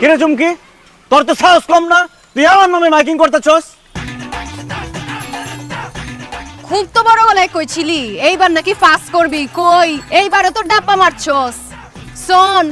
কিরে চুমকি, তোর তো সাহস কম না? তুই আমার নামে মাইকিং করতেছস? খুব তো বড় গলায় কইছিলি এইবার নাকি ফাস করবি, কই এইবারে তো ডাব্বা মারছস। শোন,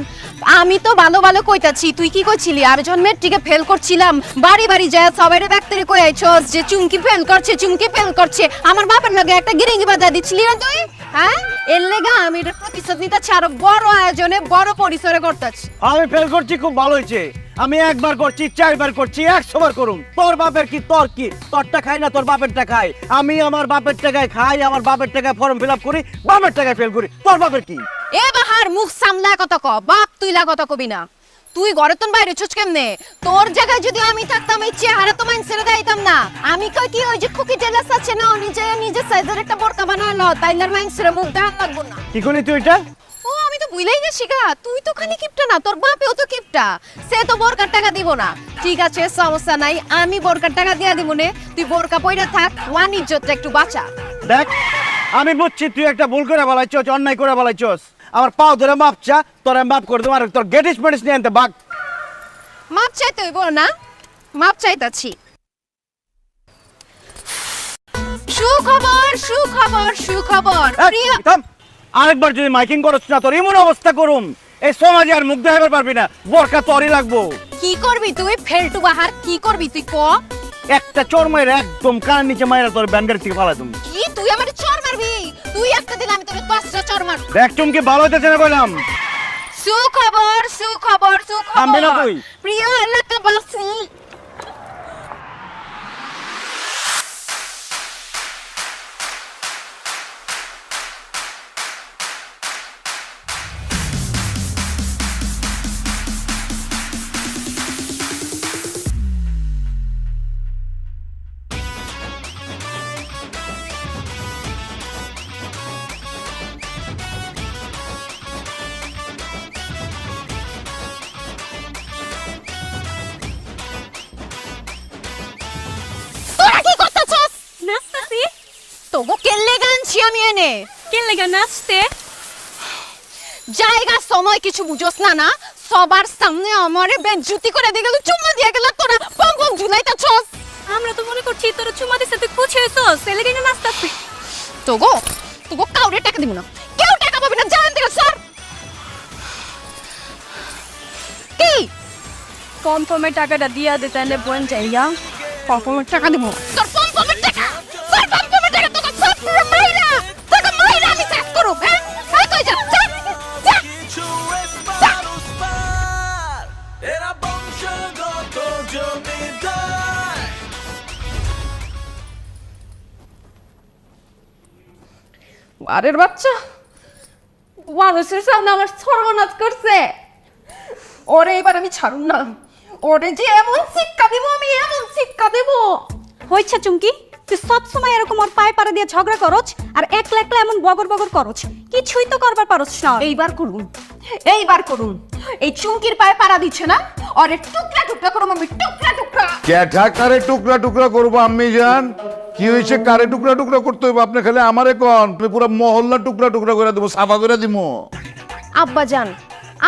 আমি তো ভালো ভালো কইতাছি, তুই কি কইছিলি? আর যখন মেট্রিকে ফেল করছিলাম বাড়ি বাড়ি যায় সবাইরে ডাক্তারে কই আইছস যে চুমকি ফেল করছে, চুমকি ফেল করছে। আমার বাপের লগে একটা গিরিঙ্গি বাধা দিছিলি না তুই? হ্যাঁ, এর লেগা আমি এটা প্রতিশোধ নিতেছি, আরো বড় আয়োজনে বড় পরিসরে করতেছি। আমি ফেল করছি, খুব ভালো হয়েছে। আমি একবার করছি, 4 বার করছি, 100 বার করুম। তোর বাপের কি, তোর কি? তোরটা খাই না, তোর বাপেরটা খাই। আমি আমার বাপের টাকায় খাই, আমার বাপের টাকায় ফর্ম ফিল আপ করি, বাপের টাকায় ফেল করি। তোর বাপের কি? এ বাহার, মুখ সামলা কথা ক, বাপ তুইলা কথা কবি না। তুই ঘরে তোর বাইরে ছুচ কেমনে? তোর জায়গায় যদি আমি থাকতাম এই চেহারা তো মাইন ছেড়ে দিতাম না। আমি কই কি ওই যে খুকি জেলাস আছে না, নিজে সাইজের একটা বোরকা বানালো, তাইলার মাইন ছেড়ে মুখ দেখা লাগবো না। কি করলি তুই এটা? ও আমি তো ভুলেই গেছি গা, তুই তো খালি কিপটা না, তোর বাপেও তো কিপটা। সে তো বোরকার টাকা দিব না। ঠিক আছে, সমস্যা নাই, আমি বোরকার টাকা দিয়া দিব নে। তুই বোরকা পইরা থাক, ওয়ান ইজ্জতটা একটু বাঁচা। দেখ, আমি বুঝছি তুই একটা ভুল করে বলাইছস, অন্যায় করে বলাইছস। আমার পাও ধরে মাপ চা, তোরা মাপ করে দেবো। আর তোর গেটিস মেটিস নিয়ে আনতে বাঘ। মাপ চাইতে হইব না? মাপ চাইতাছি। সুখবর সুখবর সুখবর, প্রিয়। আরেকবার যদি মাইকিং করছ না, তোর এমন অবস্থা করুম এই সমাজে আর মুখ দেখাবার পারবি না। বোরকা তোরই লাগবো। কি করবি তুই? ফেলটু বাহার, কি করবি তুই ক? একটা চর মাইরা একদম কান নিচে মাইরা তোর ব্যান্ডের থেকে ফালা তুমি। কি তুই আমারে চর মারবি? তুই একটা দিলে আমি তোরে 10টা চর মারব। দেখ চুমকি, ভালো হইতেছে না কইলাম। সুখবর সুখবর থামবি না সুখবর, তুই? প্রিয় এলাকাবাসী। তোরা কি করতেছস? নাচতাছি। তোগো কেল্লে গানছি আমি এনে। কেন লাগা নাচতে? জায়গা সময় কিছু বুঝোস না না, সবার সামনে আমারে বেজ্জতি করে দিয়ে গেল, চুম্মা দিয়ে গেল, তোরা পং পং ঝুলাইতাছস। আমরা তো মনে করছি তোর চুমা দিছে তুই খুশি হইছস, ছেলে কেন নাচতাছি? তোগো তোগো কাউরে টাকা দিব না, কেউ টাকা পাবি না, জান থেকে স্যার। কি কনফার্মের টাকাটা দিয়া দে, তাহলে বোন যাইয়া কনফার্মের টাকা দিব? তোর কনফার্মের টাকা, স্যার কনফার্মের টাকা তোকে সব পুরো মাইরা, তোকে মাইরা আমি শেষ করব। হ্যাঁ হ্যাঁ, কই যা যা যা। আরের বাচ্চা মানুষের সামনে আমার সর্বনাশ করছে। ওরে এবার আমি ছাড়ুন না, ওরে যে এমন শিক্ষা দেব, আমি এমন শিক্ষা দেব। হয়েছে চুমকি, তুই সবসময় এরকম ওর পায়ে পাড়া দিয়ে ঝগড়া করছ আর একলা একলা এমন বগর বগর করছ, কিছুই তো করবার পারছ না। এইবার করুন, এইবার করুন। এই চুমকির পায়ে পাড়া দিচ্ছে না, ওরে টুকরা টুকরা করব আমি, টুকরা টুকরা। ক্যাঠা কারে টুকরা টুকরা করবো আম্মি জান? কি হয়েছে কারে টুকরা টুকরা করতে হবে? আপনি খালি আমারে কন, পুরো মহল্লা টুকরা টুকরা করে দেবো, সাফা করে দিব। আব্বা জান,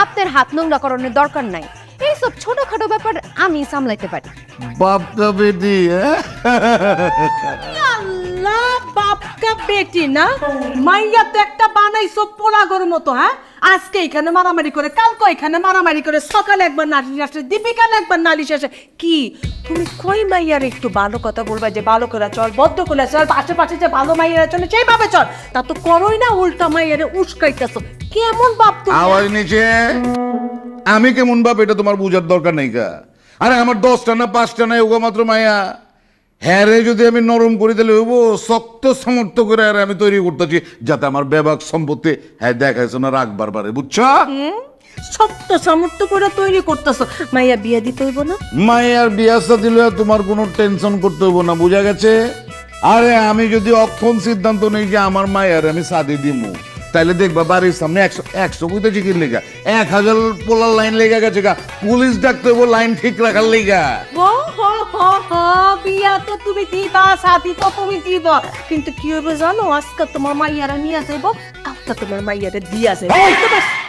আপনার হাত নোংরা করানোর দরকার নাই, এইসব ছোটখাটো ব্যাপার আমি সামলাইতে পারি। বাপটা বেটি, আল্লাহ, বাপকা বেটি না, মাইয়া তো একটা বানাইছো পোলাগর মতো। হ্যাঁ, আজকে এখানে মারামারি করে, কালকে এখানে মারামারি করে, সকালে একবার নালিশ আসে, দীপিকালে একবার নালিশ আসে। কি তুমি কই মাইয়ার একটু ভালো কথা বলবা যে ভালো করে চল, বদ্ধ করে চল, আশেপাশে যে ভালো মাইয়ারা চলে সেইভাবে চল, তা তো করোই না, উল্টা মাইয়ারে উস্কাইতেছো। কেমন বাপ তুমি? আওয়াজ নিচে। আমি কেমন বাপ এটা তোমার বুঝার দরকার নেই কা। আরে আমার 10টা না 5টা না ওগো মাত্র মায়া। হ্যাঁ রে, যদি আমি নরম করে দিলে হইব, শক্ত সমর্থ করে আর আমি তৈরি করতেছি যাতে আমার বেবাক সম্পত্তি হ্যাঁ দেখাইছো না রাখবার পারে, বুঝছো? শক্ত সামর্থ্য করে তৈরি করতেছো, মাইয়া বিয়ে দিতে হইব না? মায়ের বিয়াসা দিলে তোমার কোনো টেনশন করতে হইব না, বুঝা গেছে? আরে আমি যদি অক্ষণ সিদ্ধান্ত নেই যে আমার মায়ের আমি সাদি দিমু, তাইলে দেখবা বাড়ির সামনে 100 বুঝতেছি কি লেগা 1000 পোলার লাইন লেগে গেছে গা। পুলিশ ডাকতে হইব লাইন ঠিক রাখার লেগা। বিয়া তো তুমি দিবা, সাথী তো তুমি দিবা, কিন্তু কি হবে জানো, আজকে তোমার মাইয়ারা নিয়ে যাইব, তা তোমার মাইয়ারে দিয়াছে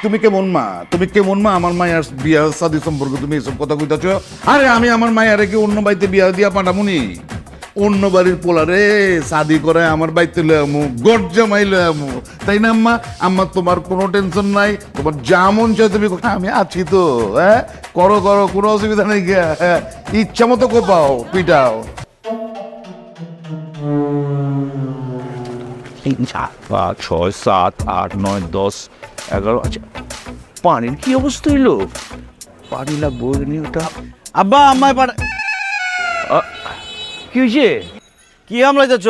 তুমি কেমন মা, তুমি কেমন মা? আমার মায়ের বিয়া শাদী সম্পর্কে তুমি এসব কথা কইতাছ? আরে আমি আমার মায়ের কি অন্য বাড়িতে বিয়া দিয়া পাঠামুনি? অন্য বাড়ির পোলারে শাদি করে আমার বাড়িতে লয়ে আমু, গরজামাই লয়ে আমু, তাই না আম্মা? আম্মা তোমার কোনো টেনশন নাই, তোমার যা মন চায় তুমি করো। আমি আছি তো, হ্যাঁ করো করো, কোনো অসুবিধা নেই গিয়া, হ্যাঁ ইচ্ছা মতো কোপাও পিটাও। 3, 4, 5, 6, 7, 8, 9, 10, 11। আচ্ছা পানির কি অবস্থা হইলো? পানি লাগবো এখানে ওটা। আব্বা আম্মায় পাঠা কি হয়েছে? কি আমলাই যাচ্ছ?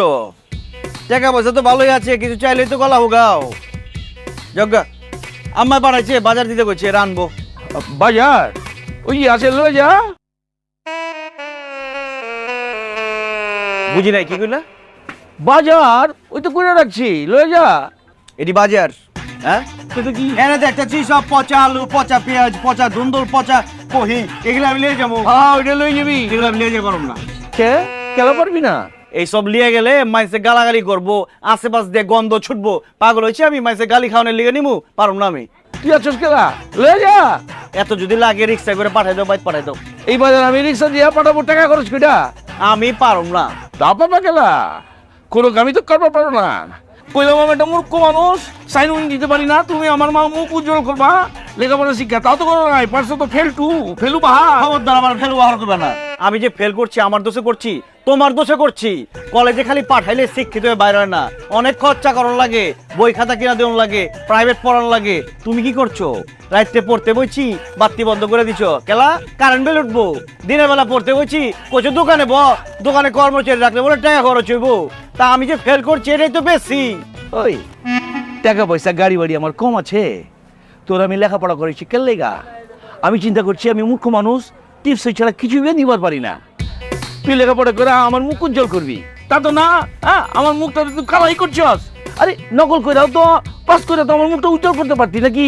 টাকা পয়সা তো ভালোই আছে, কিছু চাইলেই তো গলা হোগাও। যজ্ঞা আম্মায় পাঠাইছে, বাজার দিতে কইছে, রানবো। বাজার ওই আছে লয়ে যা। বুঝি নাই কি কইলা? বাজার ওই তো করে রাখছি, লয়ে যা। এটি বাজার, হ্যাঁ? তো কি এনে দেখতেছি সব পচা আলু, পচা পেঁয়াজ, পচা ধুন্দুল, পচা কহি, এগুলো আমি লিয়ে যাবো। হ্যাঁ ওইটা লয়ে যাবি। এগুলো আমি লিয়ে যাবো পারব না। কে খেলা পারবি না? এইসব লিয়ে গেলে মাইসে গালাগালি করবো, আশেপাশ দিয়ে গন্ধ ছুটবো। পাগল হয়েছে আমি, মাইসে গালি খাওয়ানোর লিগে নিমু, পারব না আমি। তুই আছিস খেলা, লয়ে যা। এত যদি লাগে রিক্সা করে পাঠাই দাও, বাইক পাঠাই দাও। এই বাজার আমি রিক্সা দিয়ে পাঠাবো, টাকা খরচ কইটা। আমি পারব না। তা পাবা খেলা কোনো কামি তো করবা পারো না। কইলাম আমি একটা মূর্খ মানুষ, সাইন উইন দিতে পারি না, তুমি আমার মা মুখ উজ্জ্বল করবা, লেখাপড়া শিক্ষা তাও তো করো নাই, পারছো তো ফেলু বাহা। খবরদার আমার ফেল ব্যবহার করবে না। আমি যে ফেল করছি আমার দোষে করছি, তোমার দোষে করছি। কলেজে খালি পাঠাইলে শিক্ষিত হয়ে বাইরে হয় না, অনেক খরচা করার লাগে, বই খাতা কিনা দেওয়ার লাগে, প্রাইভেট পড়ার লাগে। তুমি কি করছো? রাইতে পড়তে বইছি, বাতি বন্ধ করে দিছো, কেলা কারেন্ট বিল উঠবো। দিনের বেলা পড়তে বইছি, কোচে দোকানে দোকানে কর্মচারী রাখলে বলে টাকা খরচ হইব। তা আমি যে ফেল করছি এটাই তো বেশি। ওই টাকা পয়সা গাড়ি বাড়ি আমার কম আছে, তোর আমি লেখাপড়া করেছি কেন লেগা? আমি চিন্তা করছি আমি মূর্খ মানুষ, টিপস ছাড়া কিছুই নিবার পারি না। তুই লেখাপড়া করে আমার মুখ উজ্জ্বল করবি, তা তো না। হ্যাঁ আমার মুখটা তুই কালাই করছস। আরে নকল কইরাও তো পাস করে তো আমার মুখটা উজ্জ্বল করতে পারতি নাকি?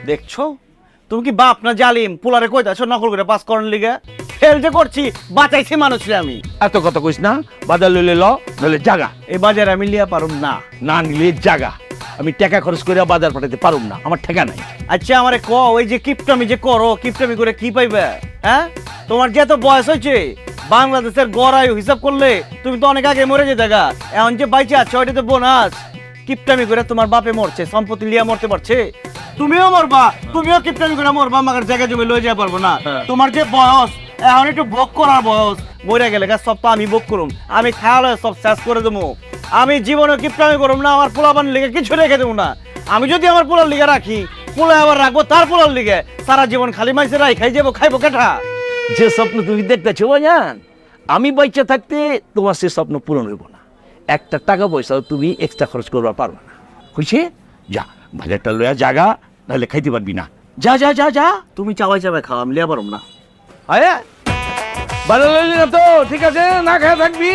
দেখছো তুমি কি বাপ না জালিম? পোলারে কইতাছো নকল করে পাস করার লিগে? ফেল যে করছি, বাঁচাইছি মানুষরে আমি। এত কথা কইস না, বাজার লইলে ল, নইলে জাগা। এই বাজারে আমি লিয়া পারুম না। না নিলে জাগা। আমি টাকা খরচ করে বাজার পাঠাতে পারুম না, আমার ঠেকা নাই। আচ্ছা আমারে ক, ওই যে কিপটামি যে করো, কিপটামি করে কি পাইবে? হ্যাঁ তোমার যে এত বয়স হয়েছে, বাংলাদেশের গড় আয়ু হিসাব করলে তুমি তো অনেক আগে মরে যেতে গা। এখন যে বাইচে আছো ওইটা তো বোনাস। কিপটামি করে তোমার বাপে মরছে, সম্পত্তি লিয়া মরতে পারছে, তুমিও মরবা। তুমিও কিপটামি করে মরবা, আমাকে জায়গা জমি লয়ে যেতে পারবো না। তোমার যে বয়স, এখন একটু ভোগ করার বয়স। মরে গেলে সব তো আমি ভোগ করুম, আমি খেয়াল সব শেষ করে দেবো। আমি জীবনে কিপটামি করুম না, আমার পোলাবান লিগে কিছু রেখে দেবো না। আমি যদি আমার পোলার লিগে রাখি, পোলা আবার রাখবো তার পোলার লিগে, সারা জীবন খালি মাইসে রাই খাই যাবো, খাইবো কেঠা। যে স্বপ্ন তুমি দেখতেছো বাজান, আমি বাচ্চা থাকতে তোমার সে স্বপ্ন পূরণ হইব না। একটা টাকা পয়সাও তুমি এক্সট্রা খরচ করবা পারবে না, হয়েছে? যা বাজারটা লইয়া জাগা, নাহলে খাইতে পারবি না। যা যা যা যা। তুমি চাওয়াই যাবে খাও, আমি লিয়া পারুম না। আরে বাজার লইলি না তো ঠিক আছে, না খেয়ে থাকবি।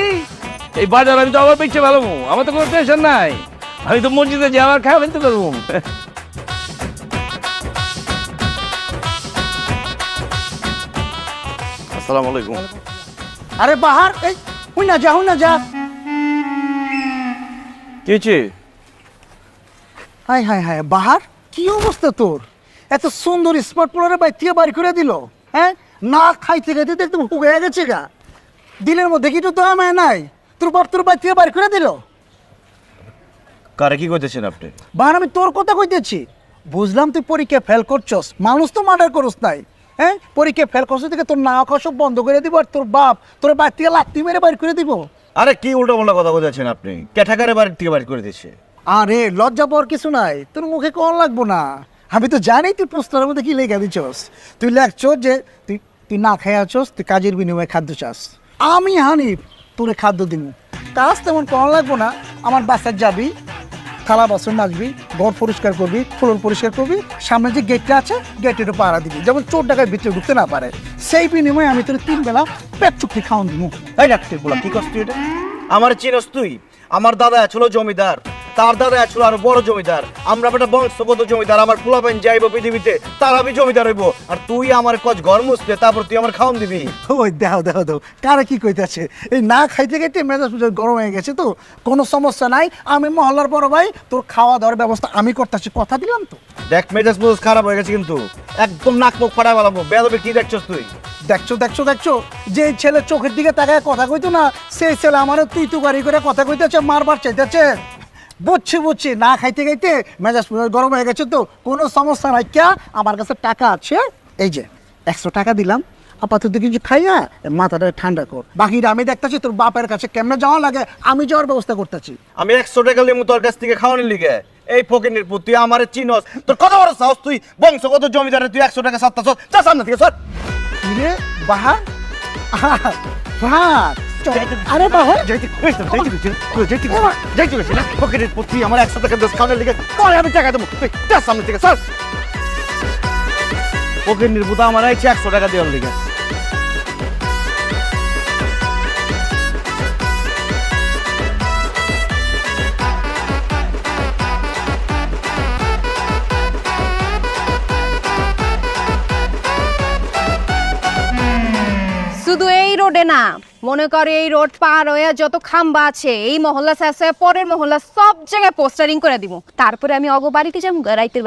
এই বাজার আমি তো আবার বেঁচে ভালো, আমার তো কোনো টেনশন নাই। আমি তো মসজিদে যে আবার খাওয়া ফেলতে পারবো। আসসালামু আলাইকুম। আরে বাহার, এই হুই না যা কি হয়েছে? হাই হাই হাই বাহার, কি অবস্থা তোর? এত সুন্দর স্মার্ট পোলারে বাইক থেকে বাড়ি করে দিল, হ্যাঁ? না খাইতে খাইতে তো একদম হুগে গেছে গা। দিনের মধ্যে কি তো আমায় নাই, তোর বাপ তোর বাইক থেকে বাড়ি করে দিল। কারে কি কইতেছেন আপনি? বাহার আমি তোর কথা কইতেছি। বুঝলাম তুই পরীক্ষা ফেল করছস, মানুষ তো মার্ডার করস নাই, হ্যাঁ? পরীক্ষা ফেল করছিস থেকে তোর না খাওয়া সব বন্ধ করে দিব, আর তোর বাপ তোর বাইক থেকে লাত্তি মেরে বাড়ি করে দিব। আরে কি উল্টো পাল্টা কথা কইতেছেন আপনি? কেঠাকারে বাড়ি থেকে বাড়ি করে দিচ্ছে। আরে লজ্জা পাওয়ার কিছু নাই, তোর মুখে কম লাগবো না। আমি তো জানি তুই প্রশ্নের মধ্যে কি লেখা দিচ্ছস। তুই লেখছস যে তুই না খেয়ে আছস, তুই কাজের বিনিময়ে খাদ্য চাস। আমি হানিফ তোরে খাদ্য দিব, কাজ তেমন কম লাগবো না। আমার বাসায় যাবি, থালা বাসন মাজবি, ঘর পরিষ্কার করবি, ফ্লোর পরিষ্কার করবি, সামনে যে গেটটা আছে গেটের পাড়া দিবি, যেমন চোর ডাকায় ভিতরে ঢুকতে না পারে। সেই বিনিময়ে আমি তোর 3 বেলা পেট চুক্তি খাওয়ান দিব। এই ডাক্তার বলা কি কষ্ট এটা? আমার চিনস তুই? আমার দাদা ছিল জমিদার, তার দাদা ছিল আরো বড় জমিদার, আমরা বেটা বংশগত জমিদার, আমার পোলাপাইন যাইবো পৃথিবীতে, তার আমি জমিদার হইব, আর তুই আমার কচ ঘর মুছতে তারপর তুই আমার খাওন দিবি। ওই দেও দেও দেও, কারা কি কইতাছে? এই না খাইতে খাইতে মেজাজ মেজাজ গরম হয়ে গেছে, তো কোনো সমস্যা নাই। আমি মহল্লার বড় ভাই, তোর খাওয়া দাওয়ার ব্যবস্থা আমি করতেছি, কথা দিলাম তো। দেখ মেজাজ মেজাজ খারাপ হয়ে গেছে কিন্তু, একদম নাক মুখ ফাটাই বলাবো। বেদবে কি দেখছস তুই? দেখছো দেখছো দেখছো, যে ছেলে চোখের দিকে তাকায় কথা কইতো না, সেই ছেলে আমারও তুই গাড়ি করে কথা কইতেছে, মারবার চাইতেছে। বুঝছি বুঝছি, না খাইতে খাইতে মেজাজ মেজাজ গরম হয়ে গেছে, তো কোনো সমস্যা নাই। কে আমার কাছে টাকা আছে, এই যে 100 টাকা দিলাম, আপাতত কিছু খাইয়া মাথাটা ঠান্ডা কর। বাকিটা আমি দেখতেছি তোর বাপের কাছে কেমনে যাওয়া লাগে, আমি যাওয়ার ব্যবস্থা করতেছি। আমি 100 টাকা লিমু তোর কাছ থেকে খাওয়ানোর লিগে। এই ফকিনের পুত, তুই আমারে চিনস? তোর কত বড় সাহস, তুই বংশগত জমিদারে তুই 100 টাকা সাত্তাছ? যা সামনে থেকে সর। কিরে বাহার, আরে বাহার, ফকিনের পুত, তুই আমার 100 টাকা দোষ খাওয়ানোর লিগে, পরে আমি টাকা দেবো, তুই যা সামনে থেকে সর। ফকিনের পুত আমার 100 টাকা দেওয়ার লিগে। শুধু এই রোডে না, মনে করে এই রোড পার হয়ে যত খাম্বা আছে এই মহল্লা শেষে পরের মহল্লা সব জায়গায় পোস্টারিং করে দিব। তারপরে আমি অগো বাড়িতে যাবো রাইতের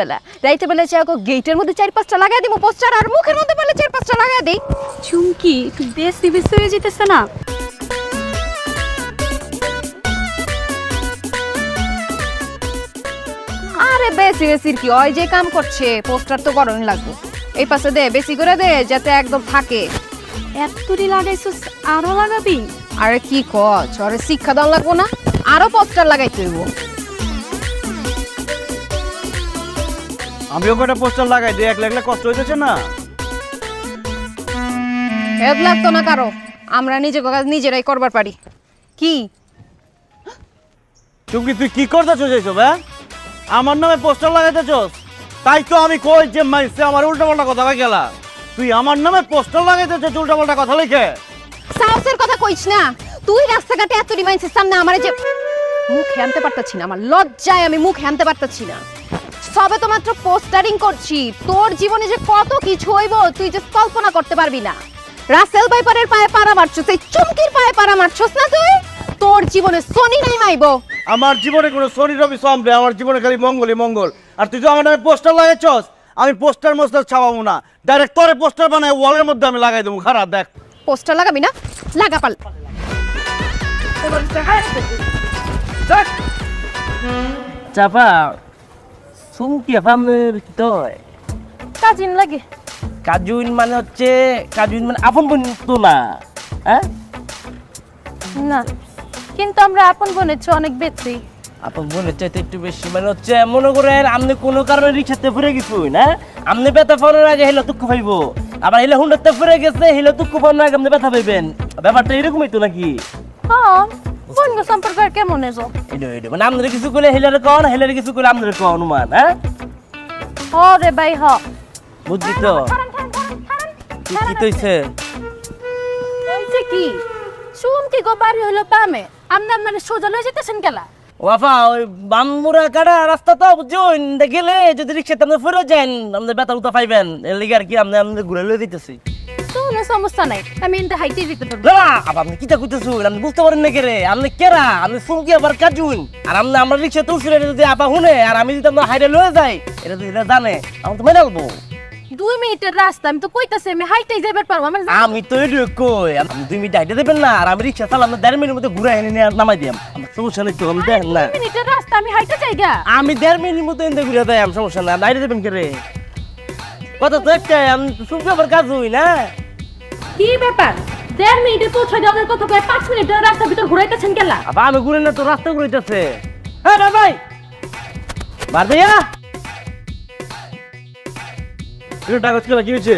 বেলা যে অগো গেটের মধ্যে 4-5টা লাগাই দিব পোস্টার, আর মুখের মধ্যে বলে 4-5টা লাগাই দিই। চুমকি একটু বেশি বেশি হয়ে যেতেছে না? আরে বেশি বেশির কি, ওই যে কাম করছে পোস্টার তো করণ লাগবে। এই পাশে দে, বেশি করে দে যাতে একদম থাকে। এতটি লাগাইছিস, আরো লাগাবি? আরে কি কচ, আরে শিক্ষা দাও লাগবো না, আরো পোস্টার লাগাইতে হইব। আমিও কটা পোস্টার লাগাই দিই, একলা একলা কষ্ট হইতেছে না? হেদ লাগতো না কারো, আমরা নিজে কাজ নিজেরাই করবার পারি। কি চুমকি তুই কি করতেছস এইসব? হ্যাঁ, আমার নামে পোস্টার লাগাইতেছস? তাই তো আমি কই যে মাইসে আমার উল্টাপাল্টা কথা কই গেলা, তুই আমার নামে পোস্টার লাগাইতেছস উল্টাপাল্টা কথা লিখে। সাহসের কথা কইছ না তুই, রাস্তাঘাটে এত ডিমাইন্সের সামনে আমারে যে মুখে আনতে পারতাছি না, আমার লজ্জায় আমি মুখে আনতে পারতাছি না। সবে তো মাত্র পোস্টারিং করছি, তোর জীবনে যে কত কিছু হইব তুই যে কল্পনা করতে পারবি না। রাসেল ভাইপারের পায়ে পাড়া মারছস, এই চুমকির পায়ে পাড়া মারছস না তুই? তোর জীবনে শনি নাই মাইবো। আমার জীবনে কোনো শনি রবি সোমরে, আমার জীবনে খালি মঙ্গলই মঙ্গল। আর তুই তো আমার নামে পোস্টার লাগাইছস, আমি পোস্টার মোস্টার ছাপাবো না, ডাইরেক্ট তোরে পোস্টার বানাই ওয়ালের মধ্যে আমি লাগাই দেবো। খারাপ দেখ, পোস্টার লাগাবি না, লাগা পাল। চাপা চুমকি আপনার কি তয় কাজিন লাগে? কাজুইন মানে হচ্ছে, কাজুইন মানে আপন বোন তো না? হ্যাঁ না, কিন্তু আমরা আপন বোনের চেয়ে অনেক বেশি। আপন বোনের চাইতে একটু বেশি, মানে হচ্ছে মনে করেন আপনি কোনো কারণে রিক্সাতে ফুরে গেছুন, হ্যাঁ আপনি ব্যথা পাওয়ার আগে হেলে দুঃখ পাইব, আবার হেলে হুন্ডাতে ফুরে গেছে হেলে দুঃখ পাওয়ার আগে আপনি ব্যথা পাইবেন। ব্যাপারটা এরকমই তো নাকি? হ্যাঁ, বোন সম্পর্ক আর কেমন এসো? এটা মানে আপনার কিছু করলে হেলারে কন, হেলারে কিছু করলে আপনার কন অনুমান। হ্যাঁ হ রে ভাই হ। বুঝছি তো। কি তৈছে হইছে কি, চুমকি গো বাড়ি হইলো পামে, আপনি আপনার সোজা লয়ে যেতেছেন কেলা? ওয়াফা ওই বামুরা কাটা রাস্তা তো বুঝুন, গেলে যদি রিক্সাতে আপনি ফিরে যান আমাদের বেতার উঠা পাইবেন, এর লিগে আর কি আপনি আমাদের ঘুরে লয়ে দিতেছি। কোনো সমস্যা নাই, আমি এনতে হাইতে যেতে পারবো। না আবার আপনি কিটা কইতেছুন, আপনি বুঝতে পারেন না কে রে, আপনি কেরা, আপনি চুমকি আবার কাজুন, আর আপনি আমরা রিক্সা তুলছি যদি আপা শুনে আর আমি যদি আপনার হাইরে লয়ে যাই, এটা তো এটা জানে, আমার তো মেনে আলবো। 2 মিনিটের রাস্তা, আমি তো কইতাছি আমি হাইতেই যাইবার পারবো। আমি তো এটা কই, আপনি 2 মিনিট হাইটে দেবেন না, আর আমি রিক্সা চালাম 1.5 মিনিটের মধ্যে ঘুরে এনে নিয়ে নামাই দিয়াম, আমার সমস্যা নেই তো। আমি দেন না 2 মিনিটের রাস্তা, আমি হাইতে যাইগা। আমি 1.5 মিনিটের মধ্যে এনে ঘুরে দেয়, সমস্যা না, হাইটে দেবেন কে রে? কত তো একটাই, আমি চুমকি আবার কাজ হই না। কি ব্যাপার, 1.5 মিনিটে পৌঁছাই যাওয়ার কথা কয় 5 মিনিটের রাস্তা ভিতর ঘুরাইতেছেন কেলা? আবার আমি ঘুরে না তো, রাস্তা ঘুরাইতেছে। হ্যাঁ ভাই বার দিয়া টাকা ছিল কি হয়েছে?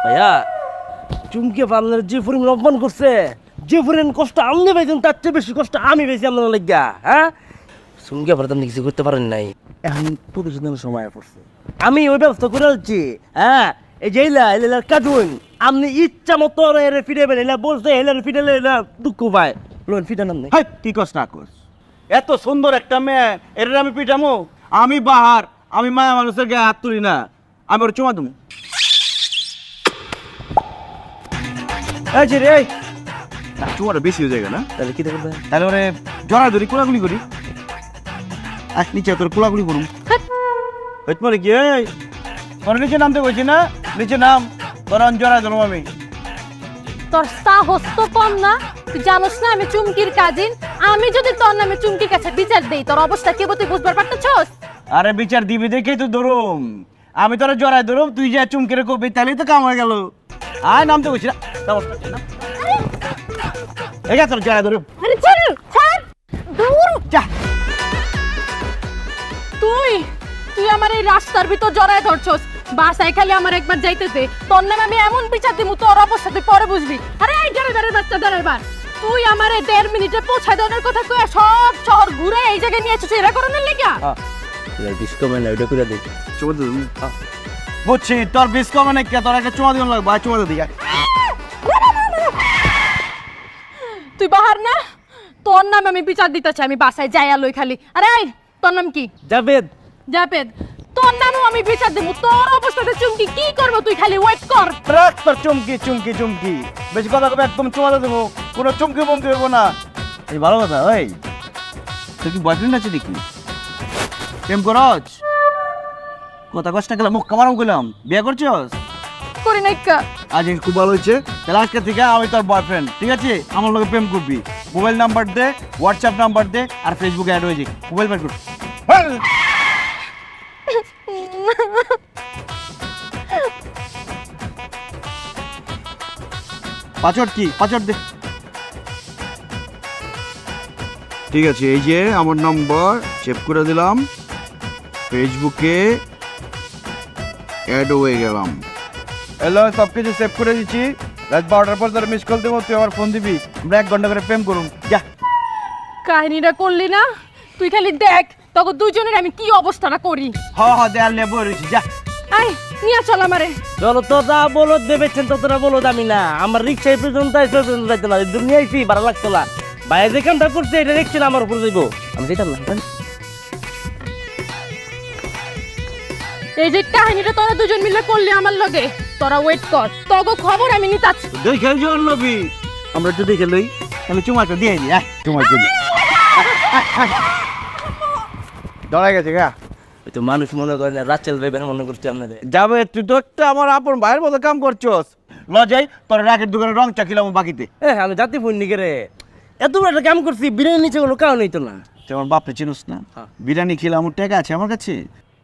ভাইয়া চুমকি আপনার যে পরিমাণ অপমান করছে, যে পরিমাণ কষ্ট আপনি পাইছেন তার চেয়ে বেশি কষ্ট আমি পেয়েছি আপনার লাগিয়া। হ্যাঁ চুমকি আপনার আপনি কিছু করতে পারেন নাই, এখন প্রতিশোধনের সময় পড়ছে। আমি ওই ব্যবস্থা করে আছি। হ্যাঁ এই যে এলার কাজুন আপনি ইচ্ছা মতো এর ফিরেবেন, এলা বলছে এলার ফিরেলে এলা দুঃখ পায়, লোন ফিরে নাম নেই। হাই কি কস না কস, এত সুন্দর একটা মেয়ে এটা আমি পিটামো? আমি বাহার, আমি মায়া মানুষের গায়ে হাত তুলি না, আমি ওর চুমা দেবো। এই যে রে, চুমাটা বেশি হয়ে যায় না? তাহলে কি দেখবে? তাহলে ওরে জড়া ধরি কোলাগুলি করি, এক নিচে তোর কোলাগুলি করুম। হইতে পারে কি? এই তোর নিচে নামতে বলছি না, নিচে নাম, তোর জড়া ধরুম আমি। তোর সাহস তো কম না? তুই জানোস না আমি চুমকির কাজিন? আমি যদি তোর নামে চুমকির কাছে বিচার দেই তোর অবস্থা কি হবে তুই বুঝবার পারতেছস? আরে বিচার দিবি দেখেই তো ধরুম, আমি তোরা জড়াই ধরুম, তুই যা চুমকেরে কবি তাহলেই তো কাম হয়ে গেল। আয় নামতে বলছি না, এই তোর জড়াই ধরুম। আরে ছাড় ছাড়, দূর যা। তুই তুই আমার এই রাস্তার ভিতর জড়ায় ধরছস, বাসায় খালি আমার একবার যাইতে দে, তোর নামে আমি এমন বিচার দিমু তোর অবস্থা তুই পরে বুঝবি। আরে এই ড্রাইভারের বাচ্চা ড্রাইভার, তুই আমার এই 1.5 মিনিটে পৌঁছায় দেওয়ার কথা কয়ে সব শহর ঘুরে এই জায়গায় নিয়ে এসেছিস এরা করানোর লেগা? ডিসকমেন্ট ওইটা করে দেখ। চুমা দিবি? বুঝছি, তোর বিষ কমে নাকি, তোর একটা চুমা দিন লাগবে, চুমা দিবি। তুই বাহার না, তোর নামে আমি বিচার দিতে চাই, আমি বাসায় যাই আলোই খালি। আরে এই তোর নাম কি? জাভেদ। জাভেদ, তোর নামেও আমি বিচার দেবো, তোর অবস্থাতে চুমকি কি করবো তুই খালি ওয়েট কর। রাখ তোর চুমকি চুমকি চুমকি, বেশি কথা কবে একদম চুমা দেবো, কোনো চুমকি বমকি দেবো না। এই ভালো কথা। ওই তোর কি বয়ফ্রেন্ড আছে নাকি? প্রেম করছ? কথা কষ্ট গেলাম, মুখ কামারাম করলাম, বিয়ে করছস? করি নাই কা? আজ খুব ভালো হয়েছে, তাহলে আজকে থেকে আমি তোর বয়ফ্রেন্ড, ঠিক আছে? আমার লোকে প্রেম করবি, মোবাইল নাম্বার দে, হোয়াটসঅ্যাপ নাম্বার দে, আর ফেসবুকে অ্যাড হয়ে যাই, মোবাইল বের কর। পাসওয়ার্ড কি? পাসওয়ার্ড দে। ঠিক আছে, এই যে আমার নম্বর সেভ করে দিলাম, ফেসবুকে অ্যাড হয়ে গেলাম। হ্যালো, সব কিছু সেভ করে দিচ্ছি, রাত 12টার পর তোর মিস কল দেবো, তুই আমার ফোন দিবি, আমরা 1 ঘন্টা করে প্রেম করুন। যা। কাহিনীটা করলি না? তুই খালি দেখ তখন দুজনের আমি কি অবস্থাটা করি। হ দেয়াল নিয়ে বই রয়েছি, যা। আই নিয়ে চল আমারে। চলো তোরা বলো দেবেছেন তোরা বলো আমি না, আমার রিক্সায় পর্যন্ত পর্যন্ত যাইতে না, দুনিয়া আইছি ভালো লাগতো না, বাইরে যেখানটা করছে এটা দেখছি না আমার উপর যাইবো, আমি যেতাম না। এই যে কাহিনীটা তোরা দুজন মিলে করলি আমার লগে, তোরা ওয়েট কর, তোগো খবর আমি নিতাছি। দেখে জন লবি, আমরা একটু দেখে লই, আমি চুমাটা দিয়ে দিই। চুমাটা দিই, ডরাই গেছে গা। ওই তো মানুষ মনে করে না, রাচেল ভাইবেন মনে করছে আপনাদের। যাবে, তুই তো একটা আমার আপন ভাইয়ের মতো কাম করছস। লজাই তোর রাখের দোকানে রং চা খেলাম বাকিতে। আমি জাতি ফোন নিকে রে, এত বড় একটা কাম করছি, বিরিয়ানি নিচে কোনো কারণ হইতো না। তুই আমার বাপরে চিনিস না? বিরিয়ানি খেলাম, টাকা আছে আমার কাছে,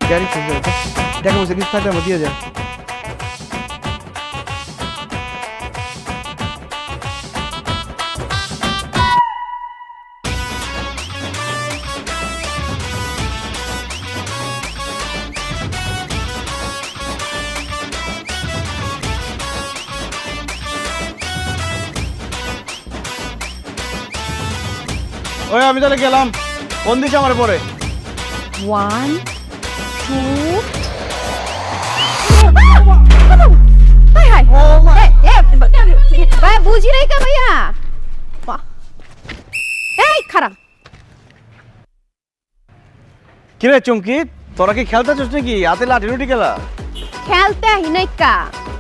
গাড়ি টাকা পয়সা কিছু থাকলে আমার দিয়ে যা। ওই আমি তাহলে গেলাম, ফোন দিচ্ছি আমার পরে। 1 2 হাই হাই ভাই বুঝি নাই কা ভাইয়া। এই খারাপ কিরে চুমকি, তোরা কি খেলতে চাস নাকি? হাতে লাঠি রুটি খেলা? খেলতে আহি নাই কা,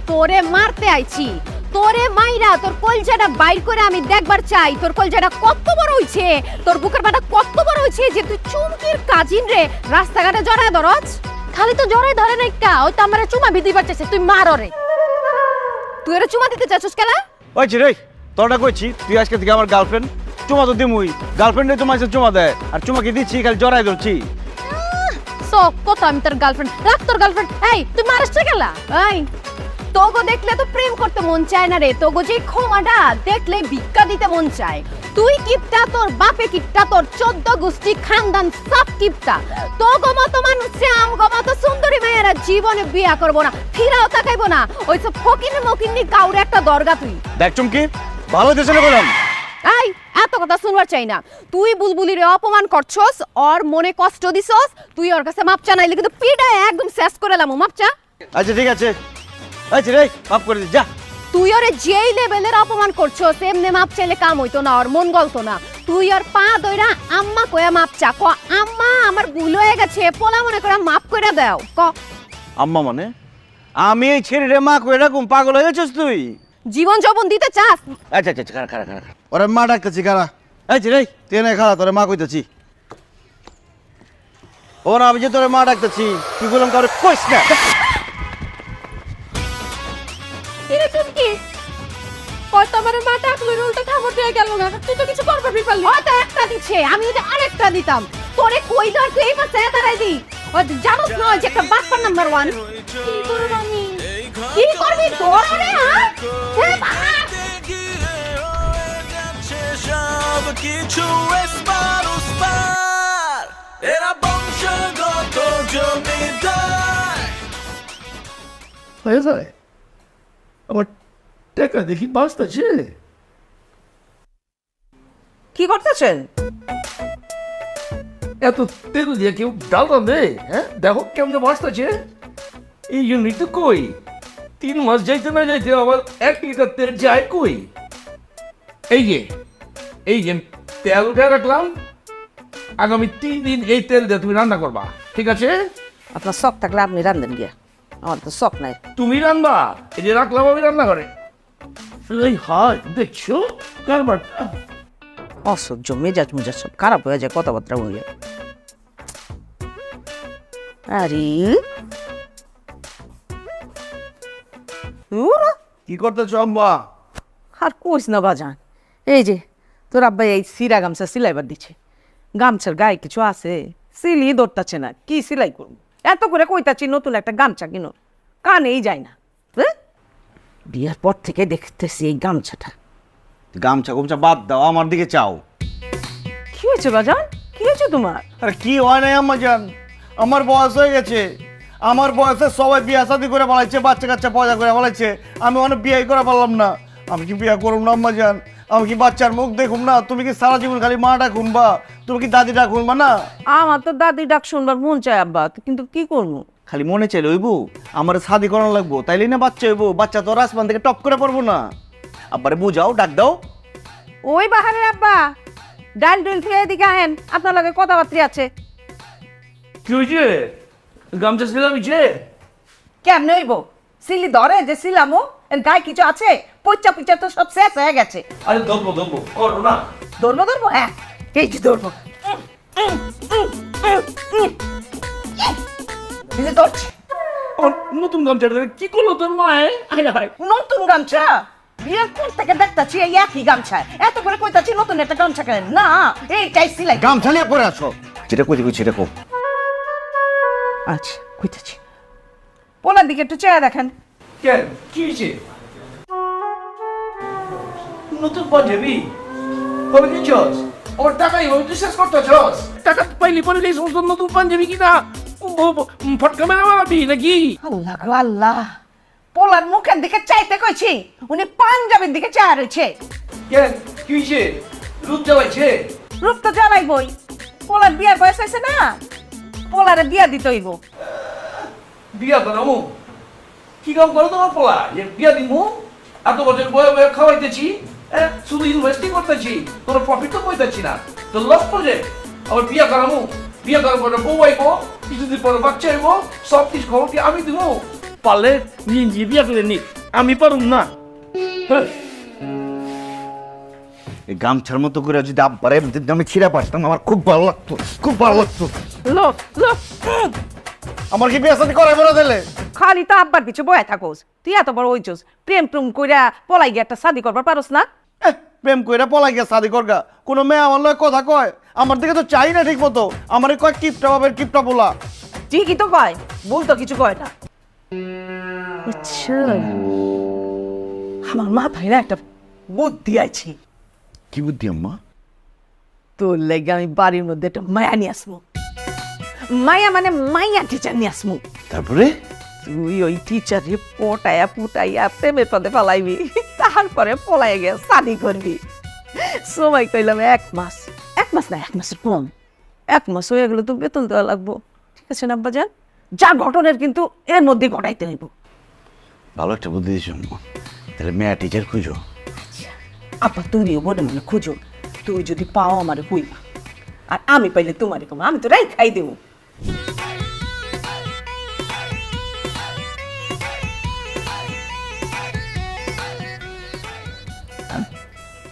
তোরে মারতে আইছি। তোরে মাইরা তোর কলজাটা বাইর করে আমি দেখবার চাই তোর কলজাটা কত বড় হইছে, তোর বুকের পাটা কত বড় হইছে যে তুই চুমকির কাজিন রে রাস্তাঘাটে জড়ায় ধরছ। খালি তো জড়ায় ধরে নাই কা, ওই তো আমারে চুমা দিবার চাইছে, তুই মার রে। তুই ওরে চুমা দিতে চাচ্ছিস কেলা? ওই রে, তোরটা কইছি তুই আজকে থেকে আমার গার্লফ্রেন্ড, চুমা তো দিমুই, গার্লফ্রেন্ডে তোমার সাথে চুমা দেয়, আর চুমা কি দিচ্ছি খালি জড়াই ধরছি। সব কত আমি তোর গার্লফ্রেন্ড, রাখ তোর গার্লফ্রেন্ড। এই তুই মারিস কেলা? এই তোগো দেখলে তো প্রেম করতে মন চায় না রে, তোগো যে ক্ষমাটা দেখলে ভিক্ষা দিতে মন চায়। তুই কিপটা, তোর বাপে কিপটা, তোর 14 গোষ্ঠী খানদান সব কিপটা। তোগো মতো মানুষে আমগো মতো সুন্দরী মেয়েরা জীবনে বিয়া করবো না, ফিরাও তাকাইবো না। ওই সব ফকির মকিন্নি কাউরে একটা দরগা তুই। দেখ চুমকি, ভালো দেশে বললাম। এই এত কথা শুনবার চাই না, তুই বুলবুলিরে অপমান করছস, ওর মনে কষ্ট দিছস, তুই ওর কাছে মাপ চা নাইলে কিন্তু পিটায় একদম শেষ করে লামু। মাপ চা। আচ্ছা ঠিক আছে, আচ্ছা রে মাফ করে দিস, যা। তুই ওরে যেই লেভেলের অপমান করছস এমনি মাপ চাইলে কাম হইতো না, ওর মন গলতো না। তুই আর পা দইরা আম্মা কয়া মাপ চা ক আম্মা আমার ভুল হয়ে গেছে পোলা মনে করে মাপ করে দাও ক আম্মা মানে আমি এই ছেলেরে মা কই এরকম পাগল হয়ে গেছিস তুই? জীবন যৌবন দিতে চাস? আচ্ছা আচ্ছা খারা খারা খারা ওরে মা ডাকতেছি খারা এই যে রে তুই এনে খারা তোরে মা কইতেছি ও না আমি যে তোরে মা ডাকতেছি তুই বললাম কাউরে কইস না এরে তুমি কি কত আমার মা ডাকলো উল্টো খাবার দিয়ে গেল না তুই তো কিছু করবি পারলি হয়তো একটা দিচ্ছে আমি যদি আরেকটা দিতাম তোরে কই দর তুই এই পাশে দাঁড়াই দি ও জানোস না যে একটা বাটপার নাম্বার 1 কি করব আমি কি করবি তোর রে হ্যাঁ হে বাবা সব কিছু এসপার উসপার এরা বংশগত জমিদার হয়ে যায় আমার টাকা দেখি বাঁচতেছে। কি করতেছেন? এত তেল দিয়ে কেউ ডাল রাঁধে? হ্যাঁ দেখো কেমন বাঁচতেছে। এই জন্যই তো কই 3 মাস যাইতে না যাইতে আবার 1 লিটার তেল যায় কই। এই যে তেল উঠে রাখলাম, আগামী 3 দিন এই তেল দিয়ে তুমি রান্না করবা, ঠিক আছে? আপনার শখ থাকলে আপনি রান্ধেন গিয়া, আমার তো শখ নাই। তুমি রান্না, এই যে রাখলাম আমি রান্না করে। এই হয় দেখছো কারবারটা। অসহ্য মেজাজ মেজাজ সব খারাপ হয়ে যায় কথাবার্তা বলে। আরে কি করতেছ আম্মা? আর কইস না বাজান, এই যে তোর আব্বা এই সিরা গামছা সিলাইবার দিচ্ছে, গামছার গায়ে কিছু আছে সিলি ধরতাছে না, কি সিলাই করবো? এত করে কইতাছি নতুন একটা গামছা কিনো, কানেই যায় না। বিয়ের পর থেকে দেখতেছি এই গামছাটা। গামছা গুমছা বাদ দাও, আমার দিকে চাও। কি হয়েছে বাজান, কি হয়েছে তোমার? আরে কি হয় নাই আম্মা জান, আমার বয়স হয়ে গেছে, আমার বয়সে সবাই বিয়া শাদি করে বলাইছে, বাচ্চা কাচ্চা পয়দা করে বলাইছে, আমি অনেক বিয়ে করে পারলাম না। আমি কি বিয়ে করুম না আম্মা জান? আমি কি বাচ্চার মুখ দেখুম না? তুমি কি সারা জীবন খালি মাটা খুনবা? তুমি কি দাদিটা খুনবা না? আমার তো দাদি ডাক শুনবার মন চায় আব্বা, কিন্তু কি করবো? খালি মনে চাইলে হইবো আমার শাদি করানো লাগবো, তাইলে না বাচ্চা হইবো? বাচ্চা তো আসমান থেকে টপ করে পড়বো না। আব্বারে বুঝাও, ডাক দাও। ওই বাহারে আব্বা ডাল ডুল থেকে এদিকে আহেন, আপনার লগে কথাবার্তা আছে। কি হয়েছে? গামছা ছিলাম যে কেমনে হইব? সিলি ধরে যে সিলামো, এর গায়ে কিছু আছে? পচা পচা তো সব শেষ হয়ে গেছে। আরে ধরবো করো না। ধরবো ধরবো, হ্যাঁ এই যে ধরবো, এই যে ধরছি। নতুন গামছাটা কি করলো তোর মায়ে? নতুন গামছা বিয়ের পর থেকে দেখতাছি এই একই গামছা, এত করে কইতাছি নতুন একটা গামছা কেন না, এইটাই সিলাই। গামছা নিয়ে পরে আসো, যেটা কইতে কইছি এটা কো। আচ্ছা কইতাছি, পোলার দিকে একটু চেয়ে দেখেন। কেন কি হয়েছে? নতুন পাঞ্জাবি কবে কিনছস? ওর টাকাই ওই তুই শেষ করতেছস? টাকা পাইলি পরে এই সমস্ত নতুন পাঞ্জাবি কিনা ফটকা মেরে বানাবি নাকি? আল্লাহ গো আল্লাহ, পোলার মুখের দিকে চাইতে কইছি, উনি পাঞ্জাবের দিকে চেয়ে রয়েছে। কেন কি হয়েছে? রূপ জ্বালাইছে? রূপ তো জ্বালাইবই, পোলার বিয়ার বয়স হয়েছে না, পোলারে বিয়া দিতে হইব। বিয়া করামু? কি কাম করো তোমার পোলা যে বিয়া দিমু? এত বছর বয়ে বয়ে খাওয়াইতেছি, শুধু ইনভেস্টিং করতেছি, তোর প্রফিট তো পাইতেছি না, তোর লস প্রজেক্ট। আবার বিয়া করামু, বিয়া করার পরে বউ আইবো, কিছুদিন পরে বাচ্চা আইবো, সব কিছু খবর কি আমি দিব? পারলে নিজে বিয়া করে নি, আমি পারুম না। এই গামছার মতো করে যদি আব্বারে আমি ছিঁড়া পারতাম আমার খুব ভালো লাগতো, খুব ভালো লাগতো। লো লো, আমার কি বিয়ে শাদি করাইবো না দিলে? খালি তো আব্বার পিছু বয়া থাকোস, তুই এত বড় হইছস, প্রেম প্রেম কইরা পলাই গিয়ে একটা শাদি করবার পারোস না? প্রেম কইরা পলাই গিয়া শাদি করগা? কোনো মেয়ে আমার লয় কথা কয়? আমার দিকে তো চাই না ঠিক মতো, আমার কয় কিপটা বাবের কিপটা বলা। ঠিকই তো কয়, ভুল তো কিছু কয় না। আচ্ছা, আমার মাথায় না একটা বুদ্ধি আছে। কি বুদ্ধি আম্মা? তোর লেগে আমি বাড়ির মধ্যে একটা মায়া নিয়ে আসবো, মায়া মানে মাইয়া টিচার নিয়ে আসবো। তারপরে তুই ওই টিচারে পটাইয়া পুটাইয়া প্রেমে পদে ফেলাইবি, তারপরে পলাই গিয়ে শাদি করবি। সময় কইলাম 1 মাস, 1 মাস না 1 মাসের কম, 1 মাস হয়ে গেলে তো বেতন দেওয়া লাগবো, ঠিক আছে না আব্বাজান? যা ঘটনের কিন্তু এর মধ্যে ঘটাইতে হইব। ভালো একটা বুদ্ধি দিয়েছ আম্মা, তাহলে মেয়া টিচার খুঁজো। আব্বা তুমিও মনে মনে খুঁজো, তুই যদি পাও আমার হইবা, আর আমি পাইলে তোমারে কম, আমি তো রাই খাই দেবো।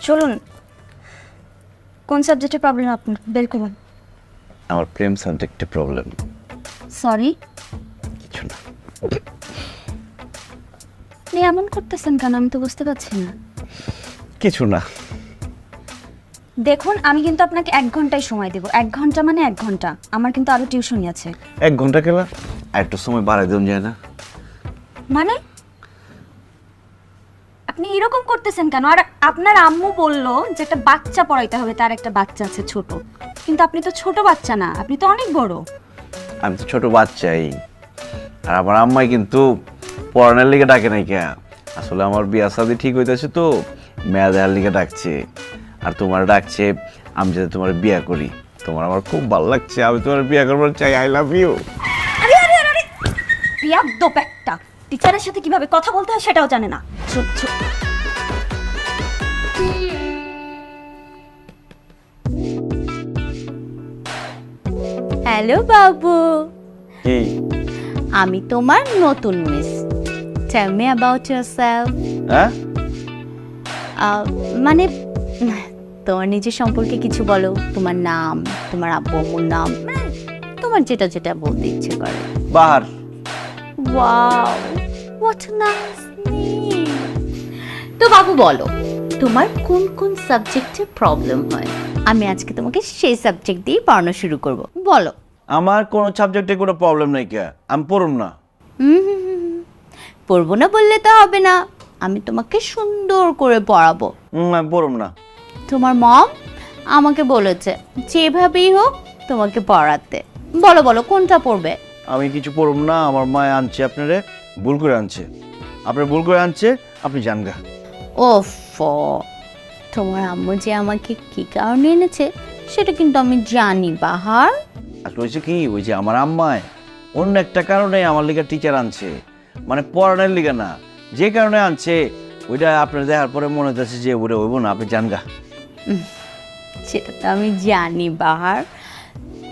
চলুন, কোন সাবজেক্টে প্রবলেম আপনার বের করুন। আমার প্রেম সাবজেক্টে প্রবলেম। সরি, কিছু না। আপনি এমন করতেছেন কেন? আমি তো বুঝতে পারছি না। কিছু না। দেখুন, আমি কিন্তু আপনাকে 1 ঘন্টায় সময় দেবো। 1 ঘন্টা মানে 1 ঘন্টা। আমার কিন্তু আরো টিউশনি আছে। 1 ঘন্টা খেলা আর একটু সময় বাড়াই দেন যায় না? মানে আপনি এরকম করতেছেন কেন? আর আপনার আম্মু বললো যে একটা বাচ্চা পড়াইতে হবে, তার একটা বাচ্চা আছে ছোট, কিন্তু আপনি তো ছোট বাচ্চা না, আপনি তো অনেক বড়। আমি তো ছোট বাচ্চাই। আর আমার আম্মাই কিন্তু পড়ানোর লিগে ডাকে নাই কে। আসলে আমার বিয়া শাদী ঠিক হইতেছে তো, মেয়া দেওয়ার লিগে ডাকছে। আর তোমার ডাকছে আমি যাতে তোমার বিয়া করি। তোমার আমার খুব ভালো লাগছে, আমি তোমার বিয়া করবার চাই। I love you. আরে আরে আরে আরে, বিয়াদব একটা! টিচারের সাথে কিভাবে কথা বলতে হয় সেটাও জানে না। হ্যালো বাবু, কি? আমি তোমার নতুন miss. Tell me about yourself. হ্যাঁ? মানে তোমার নিজের সম্পর্কে কিছু বলো। তোমার নাম, তোমার আব্বু আম্মুর নাম, মানে তোমার যেটা যেটা বলতে ইচ্ছে করে। Bahar. Wow, what a nice name. তো বাবু বলো, তোমার কোন কোন সাবজেক্টে প্রবলেম হয়? আমি আজকে তোমাকে সেই সাবজেক্ট দিয়ে পড়ানো শুরু করব। বলো। আমার কোনো সাবজেক্টে কোনো প্রবলেম নাই কে, আমি পড়ুম না। পড়বো না বললে তো হবে না, আমি তোমাকে সুন্দর করে পড়াবো। আমি পড়ুম না। তোমার মম আমাকে বলেছে যেভাবেই হোক তোমাকে পড়াতে। বলো বলো, কোনটা পড়বে? আমি কিছু পড়ুম না। আমার মা আনছে, আপনারে ভুল করে আনছে। আপনার ভুল করে আনছে, আপনি জানগা। ওফ, তোমার আম্মু যে আমাকে কি কারণে এনেছে সেটা কিন্তু আমি জানি বাহার। আসলে হয়েছে কি, ওই যে আমার আম্মায় অন্য একটা কারণে আমার লিগে টিচার আনছে, মানে পড়ানোর লিগে না। যে কারণে আনছে ওইটা আপনার দেখার পরে মনে হচ্ছে যে ওটা হইব না, আপনি জানগা। সেটা তো আমি জানি বাহার।